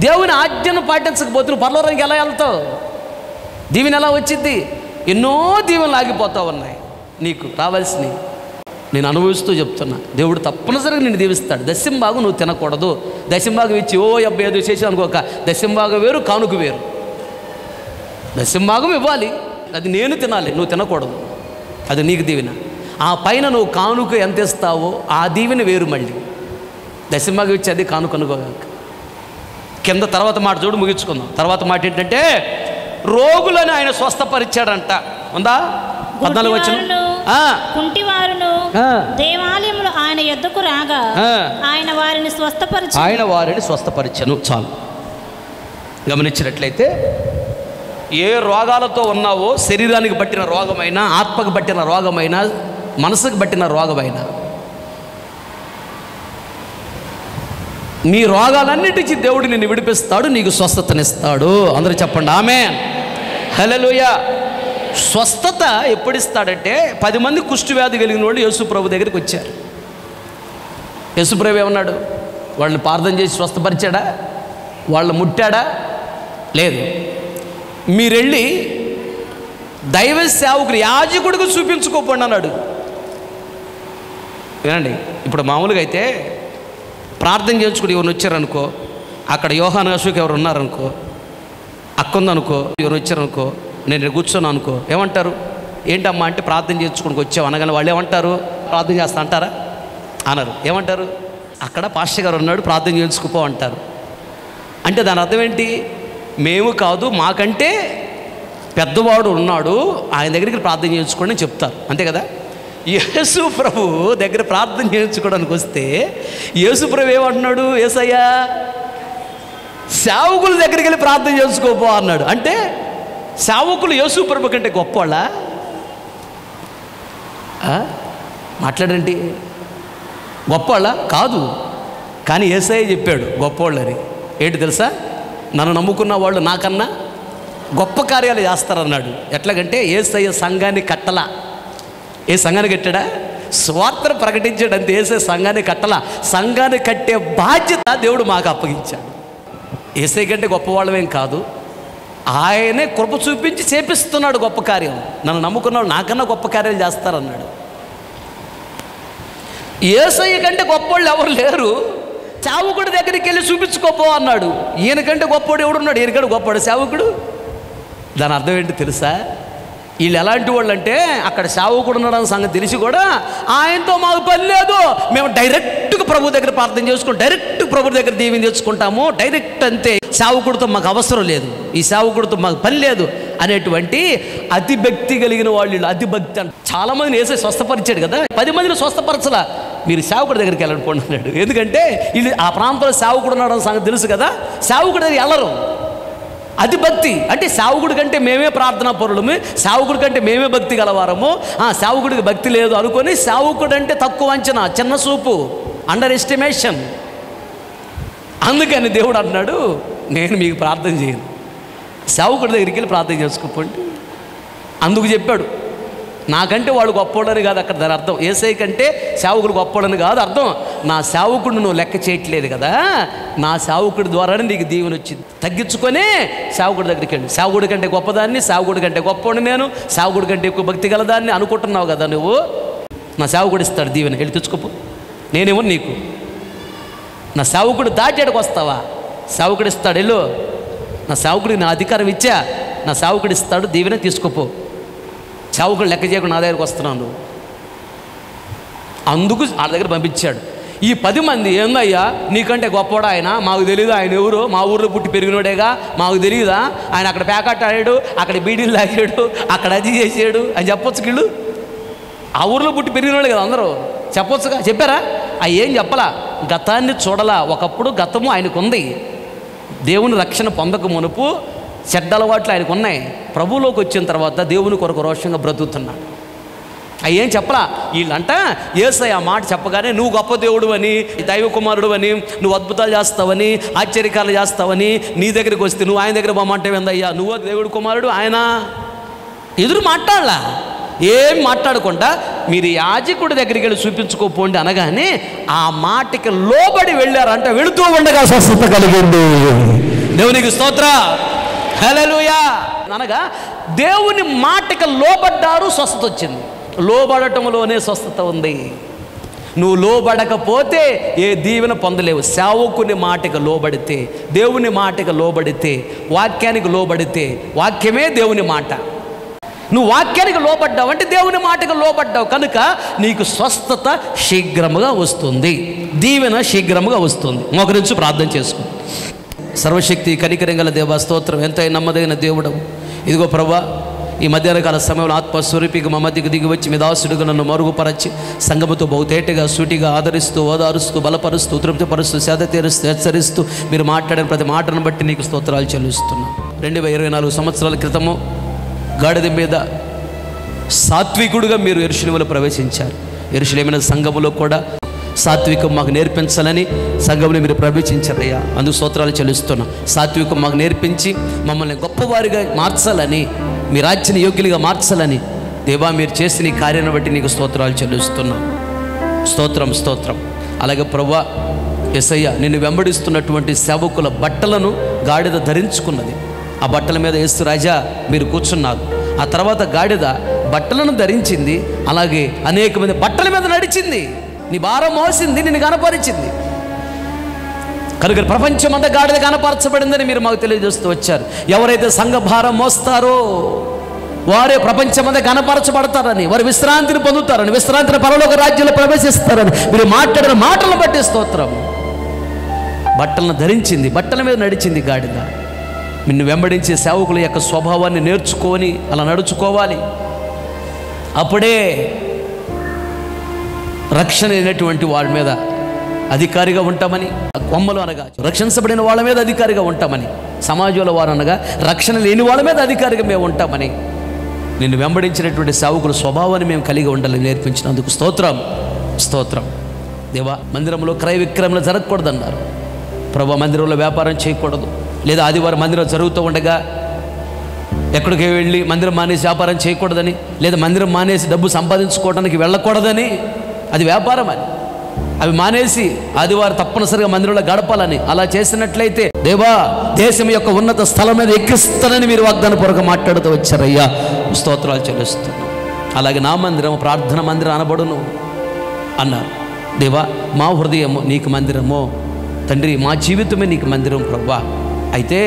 దేవుని ఆజ్ఞను పాటించకపోతే నువ్వు పరలోకానికి ఎలా వెళ్తావు? దీవెన ఎలా వచ్చింది? ఎన్నో దీవెనలు ఆగిపోతావు ఉన్నాయి నీకు రావాల్సినవి. నేను అనుభవిస్తూ చెప్తున్నా, దేవుడు తప్పనిసరిగా నిన్ను దీవిస్తాడు. దశంభాగం నువ్వు తినకూడదు. దశంభాగం ఇచ్చి ఓ 75 చేసి అనుకోక. దశంభాగం వేరు, కానుక వేరు. దశంభాగం ఇవ్వాలి, అది నేను తినాలి, నువ్వు తినకూడదు. అది నీకు దీవెన. ఆ పైన నువ్వు కానుక ఎంత ఇస్తావో ఆ దీవెన వేరు. మళ్ళీ దశమగా ఇచ్చి అది కానుక అనుకోగాక. కింద తర్వాత మాట చూడు, ముగించుకుందాం. తర్వాత మాట ఏంటంటే రోగులను ఆయన స్వస్థపరిచాడంట. ఉందా? 14 వచనం. కుంటివారును దేవాలయంలో ఆయన యొద్దకు రాగా ఆయన వారిని స్వస్థపరిచెను. చాలు. గమనించినట్లయితే ఏ రోగాలతో ఉన్నావో, శరీరానికి పట్టిన రోగమైనా, ఆత్మకు పట్టిన రోగమైనా, మనసుకు పట్టిన రోగమైనా, నీ రోగాలన్నిటికీ దేవుడు నిన్ను విడిపిస్తాడు, నీకు స్వస్థతనిస్తాడు. అందరూ చెప్పండి ఆమేన్. హల్లెలూయా. స్వస్థత ఎప్పుడు ఇస్తాడంటే 10 మంది కుష్టి వ్యాధి కలిగిన వాళ్ళు యేసు ప్రభు దగ్గరికి వచ్చారు. యేసు ప్రభు ఏమన్నాడు? వాళ్ళని ప్రార్థన చేసి స్వస్థపరిచాడా? వాళ్ళని ముట్టాడా? లేదు. మీరెళ్ళి దైవ సేవకుడు యాజకుడికి చూపించుకోపోండి అన్నాడు. వినండి, ఇప్పుడు మామూలుగా అయితే ప్రార్థన చేయించుకుని ఎవరు వచ్చారనుకో, అక్కడ యోహాను అశోక్ ఎవరు ఉన్నారనుకో, అక్కుందనుకో, ఎవరు వచ్చారనుకో, నేను కూర్చొని అనుకో, ఏమంటారు? ఏంటమ్మా అంటే ప్రార్థన చేయించుకుని వచ్చావు అనగానే వాళ్ళు ఏమంటారు? ప్రార్థన చేస్తా అంటారా? అనరు. ఏమంటారు? అక్కడ పాస్టర్ గారు ఉన్నాడు, ప్రార్థన చేయించుకుపో అంటారు. అంటే దాని అర్థం ఏంటి? మేము కాదు, మాకంటే పెద్దవాడు ఉన్నాడు, ఆయన దగ్గరికి ప్రార్థన చేయించుకోండి అని చెప్తారు. అంతే కదా? యేసు ప్రభు దగ్గర ప్రార్థన చేయించుకోవడానికి వస్తే యేసు ప్రభు ఏమంటున్నాడు? యేసయ్యా సేవకుల దగ్గరికి వెళ్ళి ప్రార్థన చేసుకోపో అన్నాడు. అంటే సేవకులు యేసు ప్రభు కంటే గొప్పవాళ్ళ? మాట్లాడండి. గొప్పవాళ్ళ కాదు. కానీ యేసయ్య చెప్పాడు గొప్పవాళ్ళని. ఏంటి తెలుసా? నన్ను నమ్ముకున్న వాళ్ళు నాకన్నా గొప్ప కార్యాలు చేస్తారన్నాడు. ఎట్లాగంటే యేసయ్య సంఘాన్ని కట్టలా. ఏ సంఘాన్ని కట్టాడా? స్వార్థను ప్రకటించాడు అంతే. యేసయ్య సంఘాన్ని కట్టలా. సంఘాన్ని కట్టే బాధ్యత దేవుడు మాకు అప్పగించాడు. యేసయ్య కంటే గొప్పవాళ్ళమేం కాదు, ఆయనే కృప చూపించి చేపిస్తున్నాడు గొప్ప కార్యం. నన్ను నమ్ముకున్న వాళ్ళు నాకన్నా గొప్ప కార్యాలు చేస్తారన్నాడు. యేసయ్య కంటే గొప్పవాళ్ళు ఎవరు లేరు, సేవకుడి దగ్గరికి వెళ్ళి చూపించుకోపో అన్నాడు. ఈయనకంటే గొప్పవాడు ఎవడున్నాడు? ఈయనకంటే గొప్పవాడు సేవకుడు. దాని అర్థం ఏంటి తెలుసా? వీళ్ళు ఎలాంటి వాళ్ళు అంటే అక్కడ సేవకుడు ఉన్నాడని సంగతి తెలిసి కూడా ఆయనతో మాకు పని లేదు, మేము డైరెక్ట్గా ప్రభు దగ్గర ప్రార్థన చేసుకుంటాం, డైరెక్ట్ ప్రభు దగ్గర దీవెన తెచ్చుకుంటాము, డైరెక్ట్ అంతే, సేవకుడితో మాకు అవసరం లేదు, ఈ సేవకుడితో మాకు పని లేదు అనేటువంటి అతి భక్తి కలిగిన వాళ్ళు. అతి భక్తి అంటే చాలామందిని వేసే స్వస్థపరిచాడు కదా, 10 మందిని స్వస్థపరచలా. మీరు సేవకుడి దగ్గరికి వెళ్ళండి పోండి అన్నాడు. ఎందుకంటే వీళ్ళు ఆ ప్రాంతంలో సేవకుడు ఉన్నాడని సంగతి తెలుసు కదా, సేవకుడి దగ్గర వెళ్ళరు. అది భక్తి అంటే సేవకుడి కంటే మేమే ప్రార్థనా పరులము, సేవకుడి కంటే మేమే భక్తి గలవారము, సేవకుడికి భక్తి లేదు అనుకొని సేవకుడు అంటే తక్కువ అంచనా, చిన్న చూపు, అండర్ ఎస్టిమేషన్. అందుకని దేవుడు అన్నాడు, నేను మీకు ప్రార్థన చేయను, సేవకుడి దగ్గరికి వెళ్ళి ప్రార్థన చేసుకోండి. అందుకు చెప్పాడు. నాకంటే వాడు గొప్పవాడని కాదు అక్కడ దాని అర్థం. యేసయ్య కంటే సేవకుడు గొప్పవాడని కాదు అర్థం. నా సేవకుడిని నువ్వు లెక్క చేయట్లేదు కదా, నా సేవకుడి ద్వారానే నీకు దీవెన వచ్చింది. తగ్గించుకొని సేవకుడి దగ్గరికి వెళ్ళి, సేవకుడి కంటే గొప్పదాన్ని, సేవకుడి కంటే గొప్పవాడిని నేను, సేవకుడి కంటే ఎక్కువ భక్తి గలదాన్ని అనుకుంటున్నావు కదా నువ్వు. నా సేవకుడు ఇస్తాడు దీవెన, వెళ్ళి తెచ్చుకోపో. నేనేమో నీకు నా సేవకుడు దాటాడికి వస్తావా? సేవకుడు ఇస్తాడు, వెళ్ళు. నా సేవకుడికి నా అధికారం ఇచ్చా, నా సేవకుడు ఇస్తాడు దీవెన, తీసుకోపో. సేవకుడు లెక్క చేయకుండా నా దగ్గరికి వస్తున్నాను. అందుకు వాళ్ళ దగ్గర పంపించాడు. ఈ 10 మంది ఏందయ్యా నీకంటే గొప్పవాడు ఆయన, మాకు తెలియదు ఆయన ఎవరు, మా ఊర్లో పుట్టి పెరిగినోడేగా, మాకు తెలియదా ఆయన అక్కడ ప్యాకెట్ ఆడాడు, అక్కడ బీడీలు తాగాడు, అక్కడ అది చేసాడు అని చెప్పొచ్చు. వీళ్ళు ఆ ఊర్లో పుట్టి పెరిగినోడే కదా అందరూ, చెప్పొచ్చుగా. చెప్పారా? ఏం చెప్పలా, గతాన్ని చూడలా. ఒకప్పుడు గతము ఆయనకు ఉంది, దేవుని రక్షణ పొందక మునుపు చెడ్డ అలవాట్లు ఆయనకు ఉన్నాయి. ప్రభువులోకి వచ్చిన తర్వాత దేవుని కొరకు రోషంగా బ్రతుకుతున్నాడు. ఏం చెప్పలా. వీళ్ళంట యేసయ్య ఆ మాట చెప్పగానే నువ్వు గొప్ప దేవుడు అని, దైవ కుమారుడు అని, నువ్వు అద్భుతాలు చేస్తావని, ఆశ్చర్యకాలు చేస్తావని నీ దగ్గరికి వస్తే నువ్వు ఆయన దగ్గర బామంటే ఏందయ్యా, నువ్వు దేవుడు కుమారుడు, ఆయన ఎదురు మాట్లాడలా. ఏం మాట్లాడకుండా మీరు యాజకుడి దగ్గరికి వెళ్ళి చూపించుకోపోండి అనగానే ఆ మాటకి లోబడి వెళ్ళారంట. వెళుతూ ఉండగా స్వస్థత కలిగింది. దేవునికి స్తోత్ర, హల్లెలూయా. అనగా దేవుని మాటకి లోబడ్డారు, స్వస్థత వచ్చింది. లోబడటంలోనే స్వస్థత ఉంది. నువ్వు లోబడకపోతే ఏ దీవెన పొందలేవు. సేవకుని మాటకి లోబడితే, దేవుని మాటకి లోబడితే, వాక్యానికి లోబడితే, వాక్యమే దేవుని మాట. నువ్వు వాక్యానికి లోబడ్డావు అంటే దేవుని మాటకు లోబడ్డావు కనుక నీకు స్వస్థత శీఘ్రముగా వస్తుంది, దీవెన శీఘ్రముగా వస్తుంది. మోకరించి ప్రార్థన చేసుకో. సర్వశక్తి కనికరం గల దేవా స్తోత్రం, ఎంతైనా నమ్మదగిన దేవుడవు. ఇదిగో ప్రభువా, ఈ మధ్యాహ్న కాల సమయంలో ఆత్మస్వరూపికి మా మధ్యకు దిగి వచ్చి మీ దాసుడుగా నన్ను మరుగుపరచి సంఘముతో బహుతేటగా సూటిగా ఆదరిస్తూ ఓదారుస్తూ బలపరుస్తూ తృప్తిపరుస్తూ సేద తీరుస్తూ హెచ్చరిస్తూ మీరు మాట్లాడిన ప్రతి మాటను బట్టి నీకు స్తోత్రాలు చెల్లిస్తున్నాం. 2024 సంవత్సరాల క్రితము గాడిద మీద సాత్వికుడుగా మీరు యెరూషలేములో ప్రవేశించారు. యెరూషలేము సంఘములో కూడా సాత్వికం మాకు నేర్పించాలని సంఘంలో మీరు ప్రవేశించారయ్యా. అందుకు స్తోత్రాలు చెల్లిస్తున్నాం. సాత్వికం మాకు నేర్పించి మమ్మల్ని గొప్పవారిగా మార్చాలని, మీ రాజ్యాన్ని యోగ్యులుగా మార్చాలని దేవా మీరు చేసిన ఈ కార్యాన్ని బట్టి నీకు స్తోత్రాలు చెల్లిస్తున్నాం. స్తోత్రం స్తోత్రం. అలాగే ప్రభువా యేసయ్య, నిన్ను వెంబడిస్తున్నటువంటి సేవకుల బట్టలను గాడిద ధరించుకున్నది. ఆ బట్టల మీద యేసు రాజా మీరు కూర్చున్నారు. ఆ తర్వాత గాడిద బట్టలను ధరించింది, అలాగే అనేక మంది బట్టల మీద నడిచింది. నీ భారం మోసింది, నిన్ను కనపరిచింది. కనుక ప్రపంచమంతా గాడిద కనపరచబడిందని మీరు మాకు తెలియజేస్తూ వచ్చారు. ఎవరైతే సంఘ భారం మోస్తారో వారే ప్రపంచమంతా కనపరచబడతారని, వారు విశ్రాంతిని పొందుతారని, విశ్రాంతిని పరలోక రాజ్యంలో ప్రవేశిస్తారని మీరు మాట్లాడిన మాటలను బట్టి స్తోత్రం. బట్టలను ధరించింది, బట్టల మీద నడిచింది గాడిద. నిన్ను వెంబడించే సేవకుల యొక్క స్వభావాన్ని నేర్చుకొని అలా నడుచుకోవాలి. అప్పుడే రక్షణ అయినటువంటి వాళ్ళ మీద అధికారిగా ఉంటామని, కొమ్మలు అనగా రక్షించబడిన వాళ్ళ మీద అధికారిగా ఉంటామని, సమాజంలో వారు అనగా రక్షణ లేని వాళ్ళ మీద అధికారిగా మేము ఉంటామని నిన్ను వెంబడించినటువంటి సేవకుల స్వభావాన్ని మేము కలిగి ఉండాలని నేర్పించినందుకు స్తోత్రం స్తోత్రం. దేవా, మందిరంలో క్రయ విక్రయములు జరగకూడదన్నారు. ప్రభు, మందిరంలో వ్యాపారం చేయకూడదు, లేదా ఆదివారం మందిరం జరుగుతూ ఉండగా ఎక్కడికి వెళ్ళి మందిరం మానేసి వ్యాపారం చేయకూడదని, లేదా మందిరం మానేసి డబ్బు సంపాదించుకోవడానికి వెళ్ళకూడదని, అది వ్యాపారం అని అవి మానేసి ఆదివారం తప్పనిసరిగా మందిరంలో గడపాలని, అలా చేసినట్లయితే దేవా దేశం యొక్క ఉన్నత స్థలం మీద ఎక్కిస్తానని మీరు వాగ్దానపూర్వక మాట్లాడుతూ వచ్చారయ్యా. స్తోత్రాలు చెల్లిస్తున్నాం. అలాగే నా మందిరం ప్రార్థన మందిరం అనబడును అన్నారు. దేవా, మా హృదయము నీకు మందిరము తండ్రి, మా జీవితమే నీకు మందిరం ప్రభువా. అయితే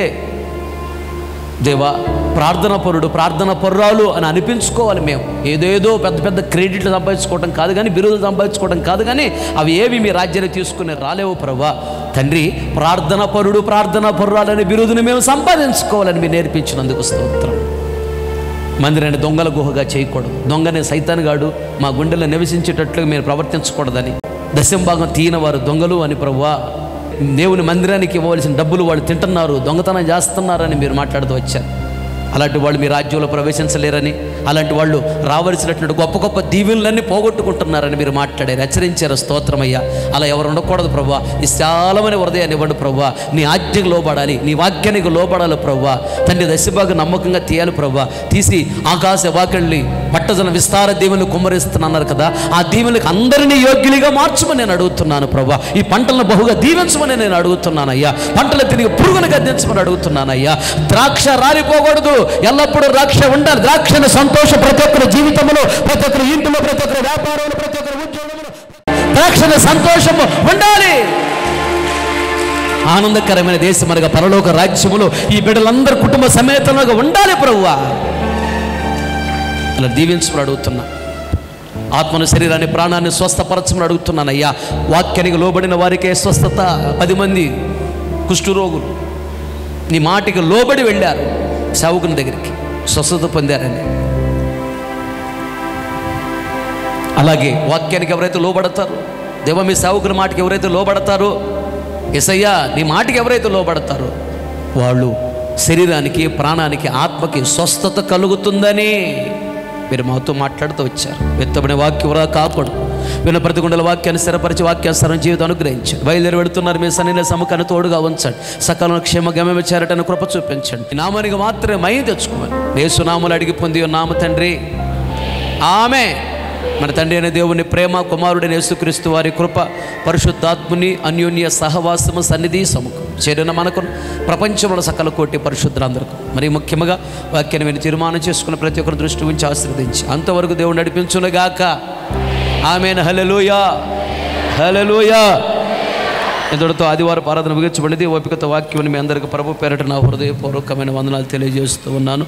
దేవా, ప్రార్థన పరుడు ప్రార్థన పర్రాలు అని అనిపించుకోవాలి. మేము ఏదేదో పెద్ద పెద్ద క్రెడిట్లు సంపాదించుకోవడం కాదు కానీ, బిరుదులు సంపాదించుకోవడం కాదు కానీ, అవి ఏవి మీ రాజ్యాన్ని తీసుకుని రాలేవు ప్రభువా. తండ్రి, ప్రార్థన పరుడు ప్రార్థన పర్రాలని బిరుదుని మేము సంపాదించుకోవాలని మీరు నేర్పించినందుకు స్తోత్రం. మందిరాన్ని దొంగల గుహగా చేయకూడదు, దొంగనే సైతానుగాడు మా గుండెల్లో నివసించేటట్లుగా మీరు ప్రవర్తించకూడదని, దశంభాగం తీయని వారు దొంగలు అని ప్రభువా, దేవుని మందిరానికి ఇవ్వవలసిన డబ్బులు వాళ్ళు తింటున్నారు, దొంగతనం చేస్తున్నారని మీరు మాట్లాడుతూ వచ్చారు. అలాంటి వాళ్ళు మీ రాజ్యంలో ప్రవేశించలేరని, అలాంటి వాళ్ళు రావలసినటువంటి గొప్ప గొప్ప దీవెనలన్నీ పోగొట్టుకుంటున్నారని మీరు మాట్లాడారు, హెచ్చరించారు. స్తోత్రమయ్యా. అలా ఎవరు ఉండకూడదు ప్రభువా. విశాలమైన హృదయాన్ని ఇవ్వండి ప్రభువా. నీ ఆజ్ఞకు లోబడాలి, నీ వాక్యానికి లోబడాలి ప్రభువా. తండ్రి, దశభాగం నమ్మకంగా తీయాలి ప్రభువా. తీసి ఆకాశ వాకిళ్ళి పట్టజన విస్తార దీవెనలు కుమ్మరిస్తున్నాన్నారు కదా, ఆ దీవెనలకు అందరినీ యోగ్యులుగా మార్చమని నేను అడుగుతున్నాను ప్రభువా. ఈ పంటలను బహుగా దీవించమని నేను అడుగుతున్నానయ్యా. పంటలు తిరిగి పురుగును గద్దించమని అడుగుతున్నానయ్యా. ద్రాక్ష రాలిపోకూడదు, ఎల్లప్పుడూ ద్రాక్ష ఉండాలి. ద్రాక్షను సంతోషం ప్రతి ఒక్కరి జీవితంలో, ప్రతి ఒక్కరి ఇంటిలో, ప్రతి ఒక్కరి వ్యాపారంలో, ప్రతి ఒక్కరి ఉద్యోగంలో ద్రాక్షను సంతోషము ఉండాలి. ఆనందకరమైన దేశం అనగా పరలోక రాజ్యములో ఈ బిడ్డలందరూ కుటుంబ సమేతంగా ఉండాలి ప్రభువా. అలా దీవించమని అడుగుతున్నా. ఆత్మను శరీరాన్ని ప్రాణాన్ని స్వస్థపరచమని అడుగుతున్నానయ్యా. వాక్యానికి లోబడిన వారికే స్వస్థత. 10 మంది కుష్ఠరోగులు నీ మాటికి లోబడి వెళ్ళారు సేవకుని దగ్గరికి, స్వస్థత పొందారని. అలాగే వాక్యానికి ఎవరైతే లోబడతారో, దేవ మీ సేవకుని మాటికి ఎవరైతే లోబడతారో, యేసయ్యా నీ మాటికి ఎవరైతే లోబడతారో వాళ్ళు శరీరానికి ప్రాణానికి ఆత్మకి స్వస్థత కలుగుతుందని మీరు మాతో మాట్లాడుతూ వచ్చారు. వెత్తబడిన వాక్యం వరా కాకూడదు. విన్న ప్రతి గుండెల వాక్యాన్ని స్థిరపరిచి వాక్యానుసారం జీవితం అనుగ్రహించండి. బయలుదేరి వెళుతున్నారు మీ సన్నిధిలో సముఖాన్ని తోడుగా ఉంచండి. సకాలంలో క్షేమ గమ్యం చేరటని కృప చూపించండి. నామానికి మాత్రమే మై తెచ్చుకోమని యేసు నామములో అడిగి పొంది ఉన్నాము తండ్రి, ఆమేన్. మన తండ్రి అయిన దేవుని ప్రేమ, కుమారుడైన యేసుక్రీస్తు వారి కృప, పరిశుద్ధాత్ముని అన్యోన్య సహవాసము సన్నిధి సముఖం చేరిన మనకు ప్రపంచంలో సకల కోటి పరిశుద్ధులందరికీ, మరి ముఖ్యంగా వాక్యాన్ని విని తీర్మానం చేసుకున్న ప్రతి ఒక్కరి దృష్టి ఉంచి ఆశీర్వదించి అంతవరకు దేవుడు నడిపించునుగాక. ఆమేన్. హల్లెలూయా హల్లెలూయా. ఇంతటితో ఆదివారం ఆరాధన ముగించబడింది. ఓపికతో వాక్యం మీ అందరికీ ప్రభు పేరట నా హృదయపూర్వకమైన వందనాలు తెలియజేస్తూ ఉన్నాను.